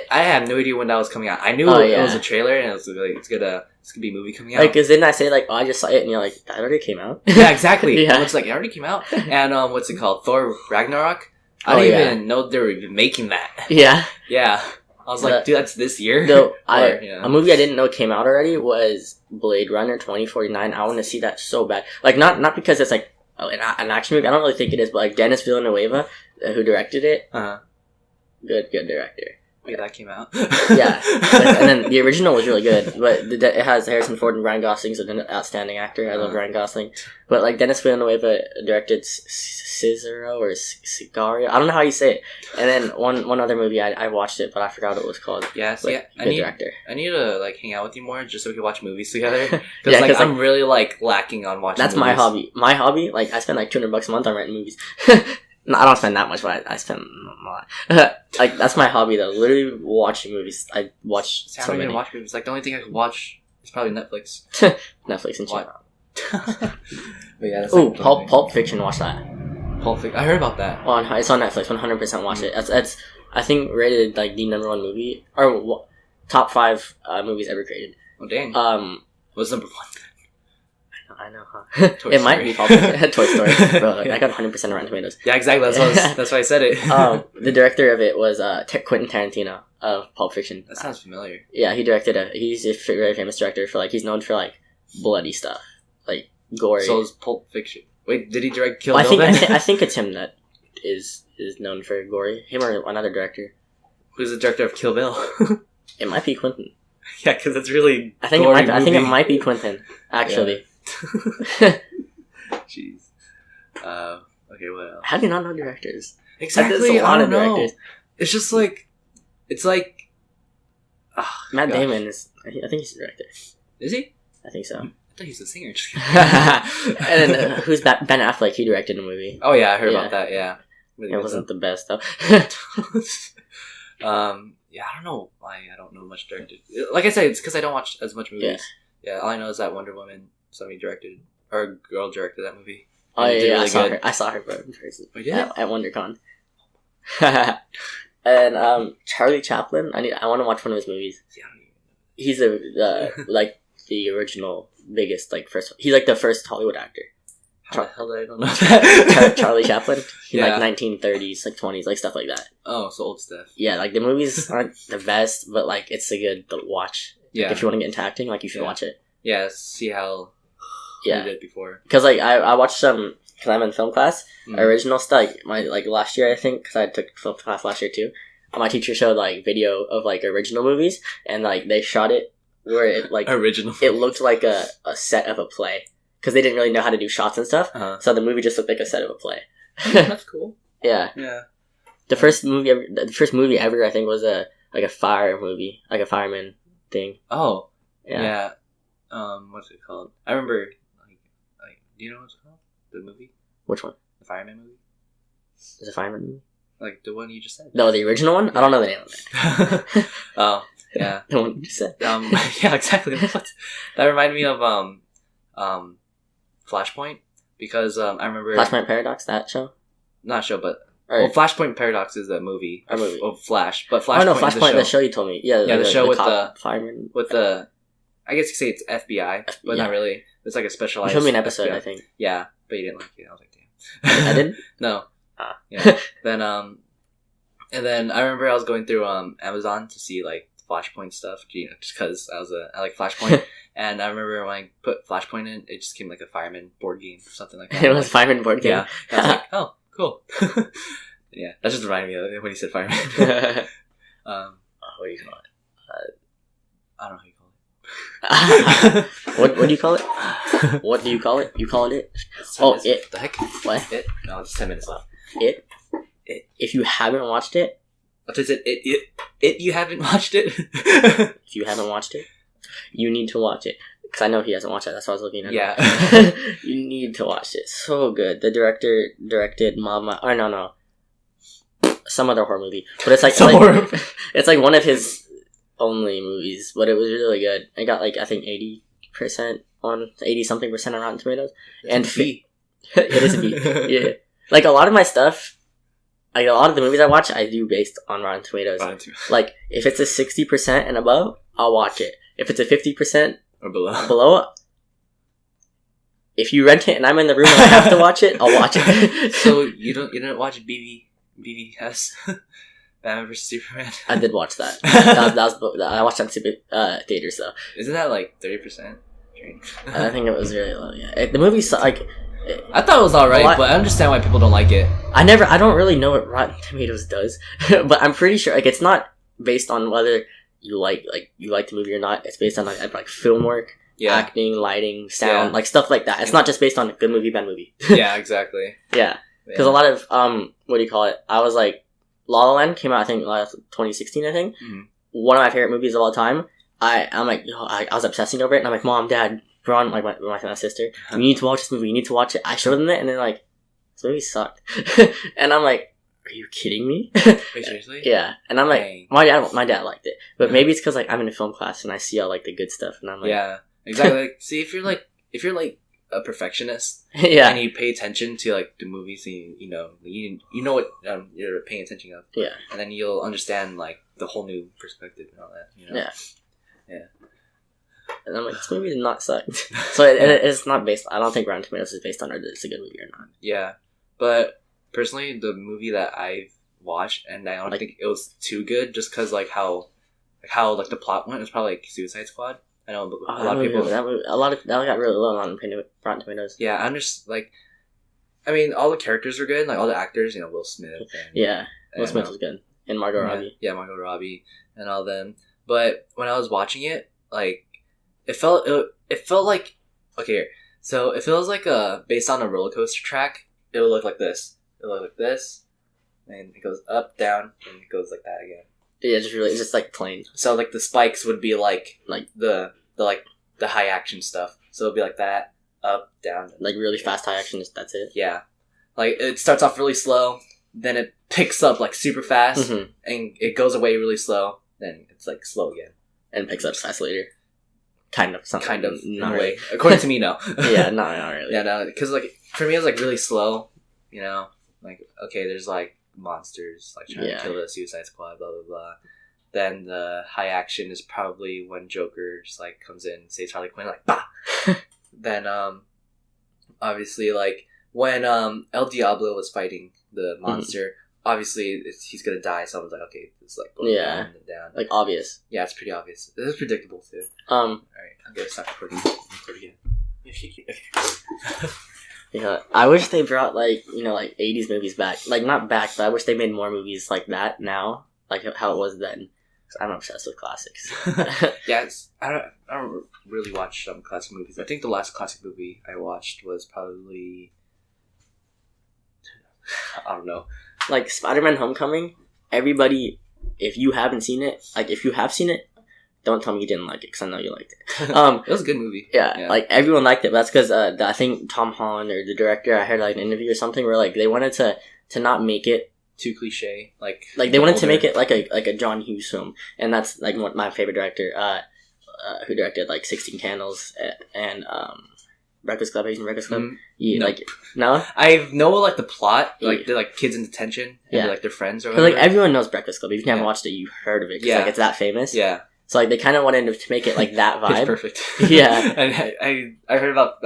had no idea when that was coming out. I knew it was a trailer, and it was like, it's gonna be a movie coming out. Like, because then I say, like, oh, I just saw it, and you're like, that already came out? Yeah, exactly. Yeah. And it's like, it already came out. And what's it called? Thor Ragnarok? I didn't even know they were even making that. Yeah. Yeah. I was like, dude, that's this year? No, a movie I didn't know came out already was Blade Runner 2049. I want to see that so bad. Like, not because it's like an action movie. I don't really think it is, but like Dennis Villeneuve, who directed it, good director. Yeah, that came out. Yeah, and then the original was really good, but it has Harrison Ford and Ryan Gosling's an outstanding actor. I love Ryan Gosling, but like Dennis Villeneuve directed Cesaro or Sicario. I don't know how you say it. And then one other movie I watched it, but I forgot what it was called. Yeah, so good director. I need to like hang out with you more just so we can watch movies together. Because I'm really like lacking on watching. That's movies. my hobby. My hobby, like I spend like $200 a month on renting movies. No, I don't spend that much, but I spend a lot. Like, that's my hobby, though. Literally watching movies. I watch I don't even watch movies. Like, the only thing I could watch is probably Netflix. Netflix and chill. But yeah, that's Pulp Fiction, watch that. Pulp Fiction. I heard about that. Well, it's on Netflix. 100% watch it. That's I think, rated, like, the number 1 movie. Or top 5 movies ever created. Oh, dang. What's number 1? I know, huh? It might be Pulp Fiction. Toy Story. Bro, I got 100% Rotten Tomatoes. Yeah, exactly. That's why I said it. The director of it was Quentin Tarantino of Pulp Fiction. That sounds familiar. Yeah, he directed he's a very famous director for, like, he's known for, like, bloody stuff. Like, gory. So is Pulp Fiction. Wait, did he direct Kill Bill then? I think it's him that is known for gory. Him or another director. Who's the director of Kill Bill? It might be Quentin. Yeah, because it's really. I think it might be Quentin. Actually. Yeah. Jeez. Okay, what else? How do you not know directors? Exactly. I don't know. It's just like, it's like. Oh, Matt Damon is. I think he's a director. Is he? I think so. I thought he was a singer. And then who's Ben Affleck? He directed a movie. Oh yeah, I heard about that. Yeah, really it wasn't the best though. Yeah, I don't know why I don't know much directed. Like I said, it's because I don't watch as much movies. Yeah, all I know is that Wonder Woman, somebody directed, or a girl directed that movie. Oh yeah, really I saw her in person at WonderCon. And Charlie Chaplin, I want to watch one of his movies. He's like the original biggest he's like the first Hollywood actor. How the hell did I don't know that? Charlie Chaplin. He like 1930s, like 20s, like stuff like that. Oh, so old stuff. Yeah, like the movies aren't the best, but like it's a good watch. Yeah. If you want to get into acting, like you should watch it. Yeah, see how you did before. Because like I watched some, because I'm in film class, original stuff, like last year I think, because I took film class last year too. My teacher showed like video of like original movies, and like they shot it where it like original. It looked like a set of a play. Because they didn't really know how to do shots and stuff, so the movie just looked like a set of a play. That's cool. Yeah. The first movie ever, I think, was a fire movie, like a fireman thing. Oh. Yeah. What's it called? I remember. Like, do you know what's it called? The movie. Which one? The fireman movie. Is a fireman movie? Like the one you just said. No, the original one. Yeah. I don't know the name of it. Oh, yeah. The one you just said. Yeah, exactly. That reminded me of Flashpoint, because I remember Flashpoint Paradox, that show? Not show, but Flashpoint Paradox is a movie of Flash, but Flashpoint. Oh no, Flashpoint, the show you told me. Yeah, the show with the fireman. With the, I guess you say it's FBI, but not really. It's like a specialized. You showed me an episode, FBI. I think. Yeah, but you didn't like it. I was like, damn. I didn't. No. Yeah. Then and then I remember I was going through Amazon to see like Flashpoint stuff, just because I like Flashpoint. And I remember when I put Flashpoint in, it just came like a fireman board game or something like that. It was fireman board game. Yeah. I was like, oh, cool. Yeah, that just reminded me of it when you said fireman. What do you call it? I don't know how you call it. What do you call it? What do you call it? You call it? Oh, it. The heck? What? It? No, it's 10 minutes left. It. If you haven't watched it. What is it? It? You haven't watched it? If you haven't watched it, you need to watch it. Because I know he hasn't watched it. That's why I was looking at it. Yeah. You need to watch it. So good. The director directed Mama. Or no. Some other horror movie. But it's like, it's like one of his only movies. But it was really good. It got like, I think 80% on 80-something% on Rotten Tomatoes. And B. It is a B. Yeah. Like a lot of my stuff, like a lot of the movies I watch, I do based on Rotten Tomatoes. Like if it's a 60% and above, I'll watch it. If it's a 50% or below, if you rent it and I'm in the room and I have to watch it, I'll watch it. So you didn't watch BVS, Batman vs Superman? I did watch that. I watched that in theaters though. Isn't that like 30%? I think it was really low. Yeah, the movie's like. I thought it was alright, but I understand why people don't like it. I don't really know what Rotten Tomatoes does, but I'm pretty sure like it's not based on whether you like the movie or not. It's based on like film work, acting, lighting, sound, like stuff like that. It's not just based on a good movie, bad movie. Yeah, exactly. Yeah, because a lot of what do you call it? I was like, La La Land came out I think 2016. I think one of my favorite movies of all time. I'm like, I was obsessing over it, and I'm like, Mom, Dad. Bron, like my sister, you need to watch this movie. You need to watch it. I showed them it, and they're like, "This movie sucked." And I'm like, "Are you kidding me?" Wait, seriously? Yeah. And I'm like, dang. My dad liked it, but maybe it's because like I'm in a film class and I see all like the good stuff, and I'm like, yeah, exactly. Like, see, if you're like a perfectionist, and you pay attention to like the movies, and you know what you're paying attention of, and then you'll understand like the whole new perspective and all that, yeah. And I'm like, this movie did not suck. So it's not based. I don't think Rotten Tomatoes is based on whether it's a good movie or not. Yeah, but personally, the movie that I've watched, and I don't think it was too good, just because like how like the plot went. It was probably like Suicide Squad. I know a lot of people. That got really low on Rotten Tomatoes. Yeah, I'm just like, I mean, all the characters are good. Like all the actors, Will Smith. And, Will Smith was good, and Margot Robbie. Yeah, Margot Robbie and all them. But when I was watching it, like it felt like okay. So it feels like based on a roller coaster track. It would look like this. It would look like this, and it goes up, down, and it goes like that again. Yeah, it's just like plain. So like the spikes would be like the high action stuff. So it'd be like that, up, down, like really fast high action. That's it. Yeah, like it starts off really slow, then it picks up like super fast, and it goes away really slow. Then it's like slow again, and picks up fast later. Kind of, not really. According to me, no. Yeah, not really. Yeah, no, because like for me, it was like really slow. You know, like okay, there's like monsters like trying to kill the Suicide Squad, blah blah blah. Then the high action is probably when Joker just like comes in and saves Harley Quinn, like bah. Then obviously like when El Diablo was fighting the monster, obviously he's gonna die. So I was like, okay, it's like going down and down, like obvious. Yeah, it's pretty obvious. It's predictable too. All right, I'm gonna stop recording again. Yeah, I wish they brought like 80s movies back. Like not back, but I wish they made more movies like that now, like how it was then. Cause I'm obsessed with classics. Yeah, I don't really watch classic movies. I think the last classic movie I watched was probably I don't know, like Spider-Man: Homecoming. Everybody, if you haven't seen it, like if you have seen it, don't tell me you didn't like it because I know you liked it. It was a good movie. Yeah, like everyone liked it. But that's because I think Tom Holland or the director, I heard like an interview or something where like they wanted to not make it too cliche. Like they wanted to make it like a John Hughes film, and that's like my favorite director, who directed like 16 Candles and Breakfast Club, Asian Breakfast Club. No. Like no, I know like the plot, like they're like kids in detention, and they're like their friends or whatever. Like everyone knows Breakfast Club. If you haven't watched it, you've heard of it. Cause, like it's that famous. Yeah. So like they kind of wanted to make it like that vibe. Pitch Perfect. Yeah. And I heard about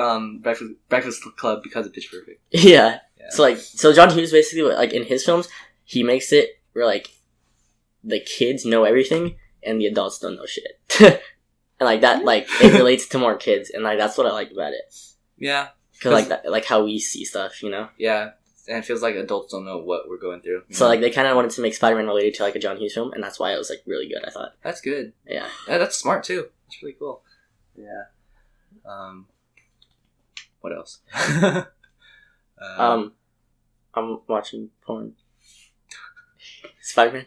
Breakfast Club because of Pitch Perfect. Yeah. So John Hughes basically like in his films he makes it where like the kids know everything and the adults don't know shit. And like that like it relates to more kids and like that's what I like about it. Yeah. Cause like that, like how we see stuff, you know. Yeah. And it feels like adults don't know what we're going through. So like they kind of wanted to make Spider-Man related to like a John Hughes film, and that's why it was like really good. I thought that's good. Yeah, that's smart too. That's really cool. Yeah. What else? I'm watching porn. Spider-Man.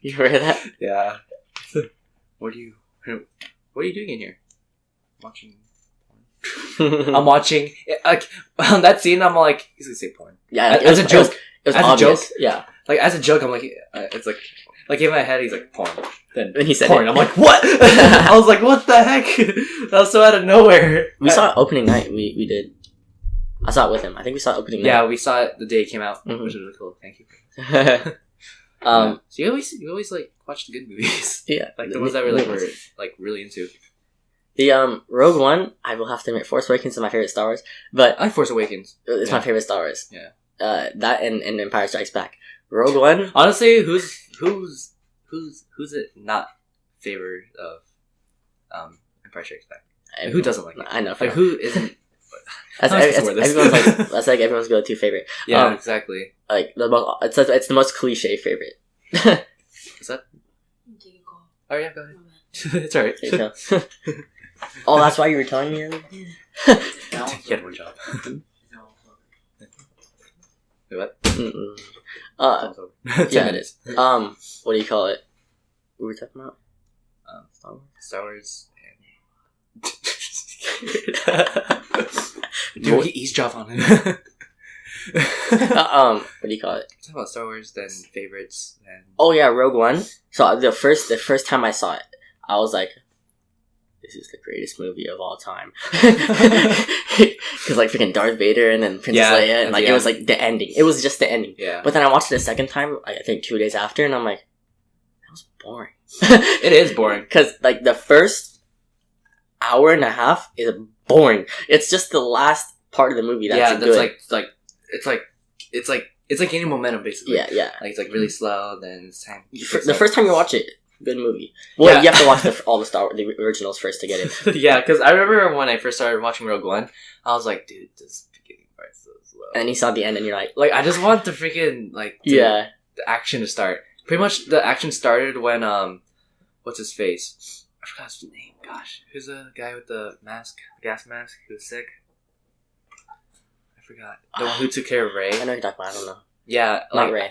You heard that? Yeah. What are you doing in here? Watching. I'm watching like on that scene. I'm like, he's gonna say porn. Yeah, as a joke. It was as obvious. A joke. Yeah, like as a joke, I'm like, it's like in my head, he's like porn. Then he said porn. It. I'm like, what? I was like, what the heck? That was so out of nowhere. We saw it opening night. We did. I saw it with him. I think we saw it opening night. Yeah, we saw it the day it came out, which was really cool. Thank you. So you always like watch the good movies. Yeah, like the ones that we're like really into. The Rogue One, I will have to admit, Force Awakens is my favorite Star Wars, but I like Force Awakens. It's my favorite Star Wars. Yeah. That and Empire Strikes Back. Rogue One. Honestly, who's it not favored of Empire Strikes Back? And who doesn't like it? I know. Like who isn't? That's everyone's go-to favorite. Yeah, exactly. Like it's the most cliche favorite. Is that? Oh yeah, go ahead. It's alright. Oh, that's why you were telling me. You had one job. Wait, what? 10 minutes. What do you call it? What were we talking about? Star Wars. Dude, he's job on it. What do you call it? Talk about Star Wars, then favorites, then. Oh yeah, Rogue One. So the first time I saw it, I was like, "This is the greatest movie of all time." Because like freaking Darth Vader and then Princess Leia, and like it was like the ending. It was just the ending. Yeah. But then I watched it a second time, I think 2 days after, and I'm like, that was boring. It is boring because like the first hour and a half is boring. It's just the last part of the movie that's good. It's like gaining momentum basically. Yeah. Like it's like really slow. Then it's time. The first time you watch it, good movie. Well, you have to watch all the originals first to get it. Yeah, because I remember when I first started watching Rogue One, I was like, dude, this beginning part's so slow. And then you saw the end, and you're like, I just want the freaking the action to start. Pretty much, the action started when what's his face? I forgot his name. Gosh, who's the guy with the mask, the gas mask, who was sick? I forgot. The one who took care of Ray. I know you're talking about. I don't know. Yeah, Not Ray.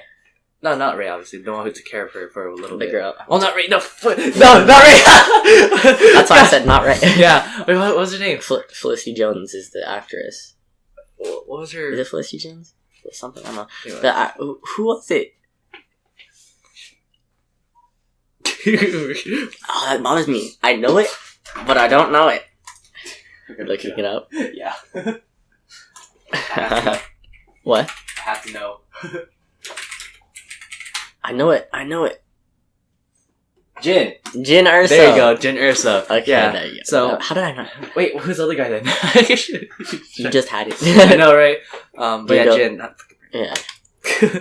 No, not Ray. Obviously, the one who took care of her for a little The bit. girl. Oh, not Ray. No, no, not Ray. That's why I said not Ray. Yeah. Wait, what was her name? Felicity Jones is the actress. What was her? Is it Felicity Jones? Or something, I don't know. Anyway. Who was it? Oh, that bothers me. I know it, but I don't know it. You're looking it up. Yeah. What? I have to know. I know it. Jin Urso. There you go, Jin Urso. Okay, yeah. there you go. So how did I not? wait, who's the other guy then? You just had it. I know, right? But yeah, Jingo. Jin. Yeah.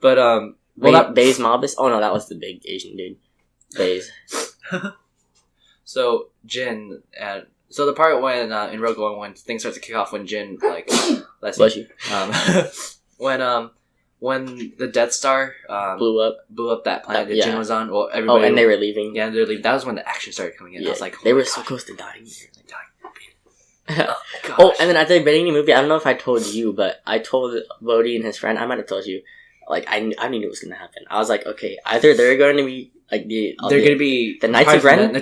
But well, that Baze Mobus. Oh no, that was the big Asian dude. Baze. So Jin and so the part when in Rogue One when things start to kick off when Jin like Bless you. when the Death Star Blew up. that planet that Yeah. Jin was on. Well, Oh, everybody and they were leaving. yeah, they're leaving. That was when the action started coming in. I was like, they oh my were so gosh. close to dying. Oh, gosh. Oh, and then at the beginning of the movie, I don't know if I told you, but I told Bodhi and his friend. I might have told you. Like I knew it was gonna happen. I was like, okay, either they're going to be like they're gonna be the Knights of Ren, or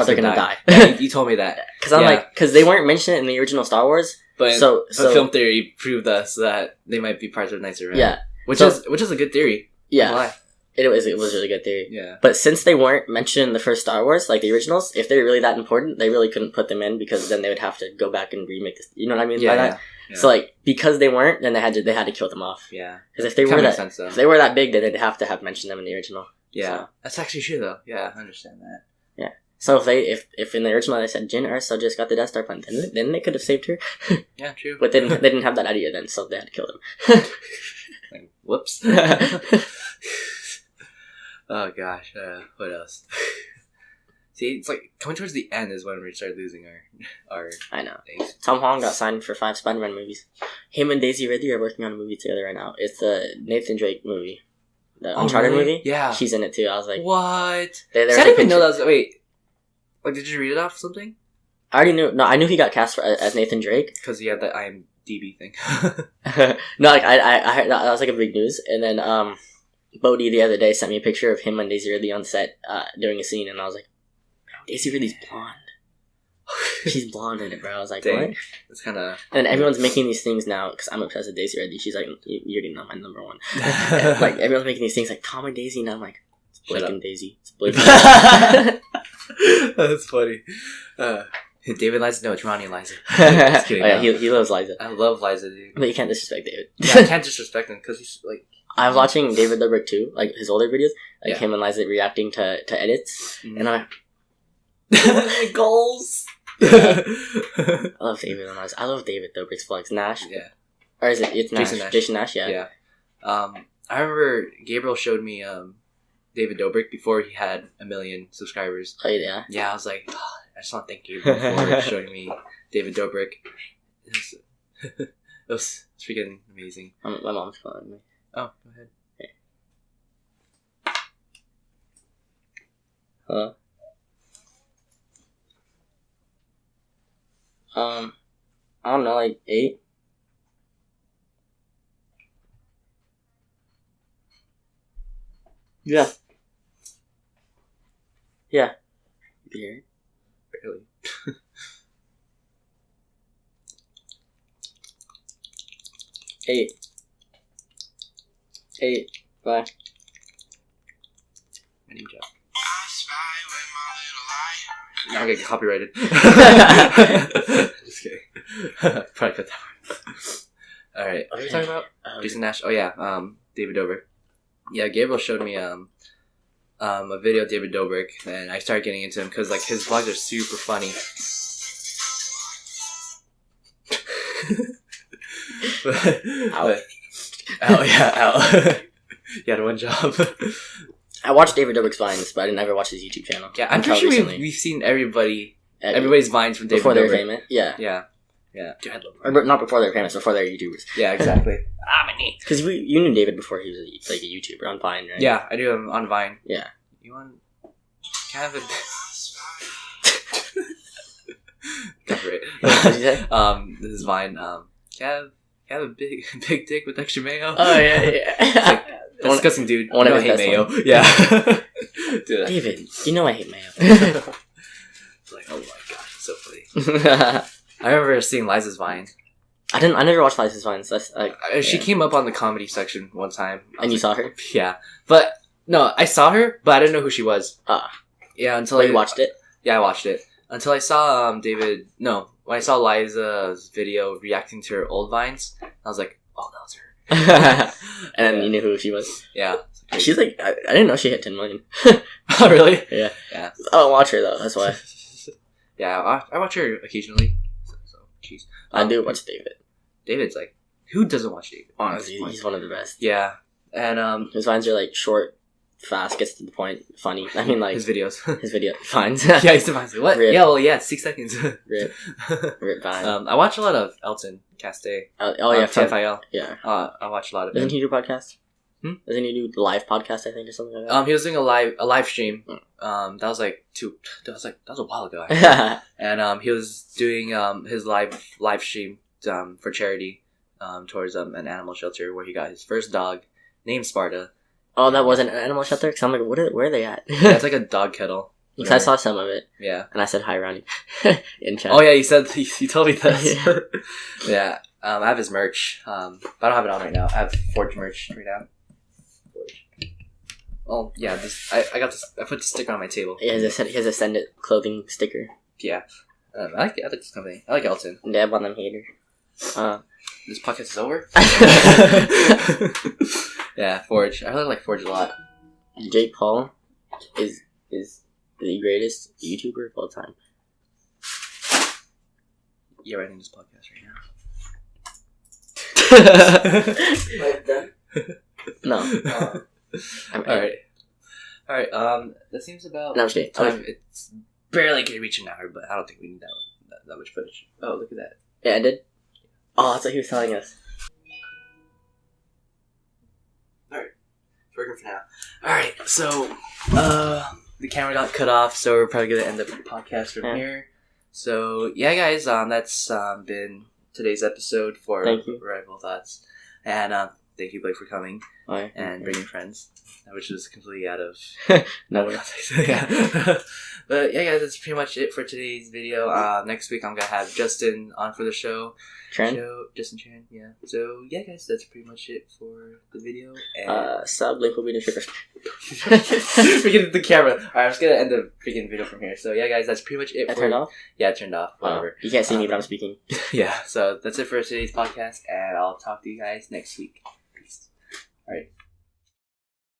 they're gonna die. Yeah, you told me that Because I'm like, because they weren't mentioned in the original Star Wars. but So film theory proved us that they might be parts of Knights of Ren. yeah, which So- is a good theory. yeah, Why? it was really good theory. Yeah. But since they weren't mentioned in the first Star Wars, like the originals, if they're really that important, they really couldn't put them in because then they would have to go back and remake this. You know what I mean by that? Yeah. So like because they weren't, then they had to kill them off. Yeah. Because if they were Kinda that, makes sense, though. if they were that big, then they'd have to have mentioned them in the original. Yeah. So, That's actually true though. Yeah, I understand that. so if in the original they said Jin Erso just got the Death Star plant, then they could have saved her. Yeah, true. But then they didn't have that idea then, so they had to kill them. Like, whoops. Oh gosh. What else? See, it's like coming towards the end is when we start losing our I know. things. Tom Holland got signed for 5 Spider-Man movies. Him and Daisy Ridley are working on a movie together right now. It's the Nathan Drake movie. The Uncharted really? movie? Yeah. She's in it too. I was like... What? There See, was I a didn't even know picture. that was. Wait. Like, did you read it off something? I already knew... No, I knew he got cast as Nathan Drake. Because he had that IMDb thing. No, like, I heard that was like a big news. And then, Bodhi the other day sent me a picture of him and Daisy Ridley on set, doing a scene, and I was like, Daisy Ridley's blonde. She's blonde in it, bro. I was like, Dang. what? It's kind of. And everyone's making these things now, because I'm obsessed with Daisy Ridley. She's like, you already know my number one. Like, everyone's making these things like Tom and Daisy, and I'm like, it's Blake Shut up. and Daisy. It's Blake and That's funny. David Liza? No, it's Ronnie Liza. oh, Just kidding. yeah, no. he loves Liza. I love Liza, dude. But you can't disrespect David. Yeah, I can't disrespect him because he's like. I was watching David Dobrik too, like his older videos, like Yeah. him and Liza reacting to edits, and I'm like, Goals. I love David and Liza. I love David Dobrik's vlogs. Nash? Yeah. Or is it? It's Nash. Jason Nash. Jason Nash, yeah. Yeah. I remember Gabriel showed me David Dobrik before he had 1 million subscribers. Oh, yeah. Yeah, I was like, oh, I just want to thank Gabriel for showing me David Dobrik. It was freaking amazing. My mom's calling me. Oh, go ahead. Hello? I don't know, like 8? Yeah. Yeah. You hear it? Barely. 8. 8. Bye. My name job. Now I'm getting copyrighted. Just kidding. Probably cut that part. Alright, what are we talking about? Jason Nash. Oh yeah, David Dobrik. Yeah, Gabriel showed me a video of David Dobrik, and I started getting into him because like his vlogs are super funny. Ow. Oh yeah, ow. You had one job. I watched David Dobrik's Vines, but I didn't ever watch his YouTube channel. Yeah, I'm pretty sure we've seen everybody's vines from David before they were Dobrik. famous. Yeah. Yeah. Yeah. Dude, I love Or not before they were famous, before they were YouTubers. Yeah, exactly. Because you knew David before he was like a YouTuber on Vine, right? Yeah, I do him on Vine. Yeah. You want? Can I have a Copyright. What did you say? This is Vine. Can I have a big dick with extra mayo? Oh yeah. Like, that's disgusting, dude. One of I his hate best mayo. ones. Yeah. Dude, David, you know I hate mayo. it's like, oh my gosh, it's so funny. I remember seeing Liza's Vine. I never watched Liza's Vines. That's She came up on the comedy section one time. And you saw her? Yeah, but no, I saw her, but I didn't know who she was. Yeah, until You watched it. Yeah, I watched it until I saw David. No, when I saw Liza's video reacting to her old vines, I was like, oh, that was her. And then you knew who she was. Yeah, She's like, I didn't know she hit 10 million. Oh, really? Yeah. Yeah. I don't watch her though. That's why. Yeah, I watch her occasionally. So jeez. I do watch David. David's like, who doesn't watch David? Honestly, he's one of the best. Yeah, and His vines are like short, fast, gets to the point, funny. I mean, like his videos. his video vines. Yeah, he's the vines. What? Rip. Yeah, well, yeah, 6 seconds. Rip vine. I watch a lot of Elton Castay. Oh yeah, TFIL. yeah. I watch a lot of Doesn't him. he do podcast? Hmm? Doesn't he do live podcast? I think or something like that. He was doing a live stream. That was like that was a while ago. And he was doing his live stream for charity towards an animal shelter where he got his first dog named Sparta. Oh, that wasn't an animal shelter. Cause I'm like, where are they at? Yeah, it's like a dog kennel. Because I saw some of it. Yeah. And I said hi, Ronnie. In chat. Oh yeah, he told me this. Yeah. I have his merch. But I don't have it on right now. I have Forge merch right now. Forge. Oh yeah, I got this. I put the sticker on my table. Yeah, he has a Send It clothing sticker. Yeah. I like this company. I like Elton. Dab on them hater. This podcast is over. Yeah, Forge. I really like Forge a lot. Jake Paul is the greatest YouTuber of all time. You're writing this podcast right now. No. All right. That seems about No, I'm just kidding. time. It's barely gonna reach an hour, but I don't think we need that much footage. Oh, look at that. Yeah, I did. Oh, that's what he was telling us. Working for now. Alright, so the camera got cut off, so we're probably gonna end the podcast from here. So yeah, guys, that's been today's episode for Rival Thoughts. And thank you, Blake, for coming and bringing friends. Which was completely out of nowhere. Yeah. But yeah, guys, that's pretty much it for today's video. Next week I'm gonna have Justin on for the show. Justin Tran, yeah. So yeah, guys, that's pretty much it for the video. And sub link will be in the description. Forget the camera. Alright, I'm just gonna end the freaking video from here. So yeah, guys, that's pretty much it. I turned off? Yeah, I turned off. Whatever. You can't see me, but I'm speaking. Yeah, so that's it for today's podcast, and I'll talk to you guys next week. Peace. Alright.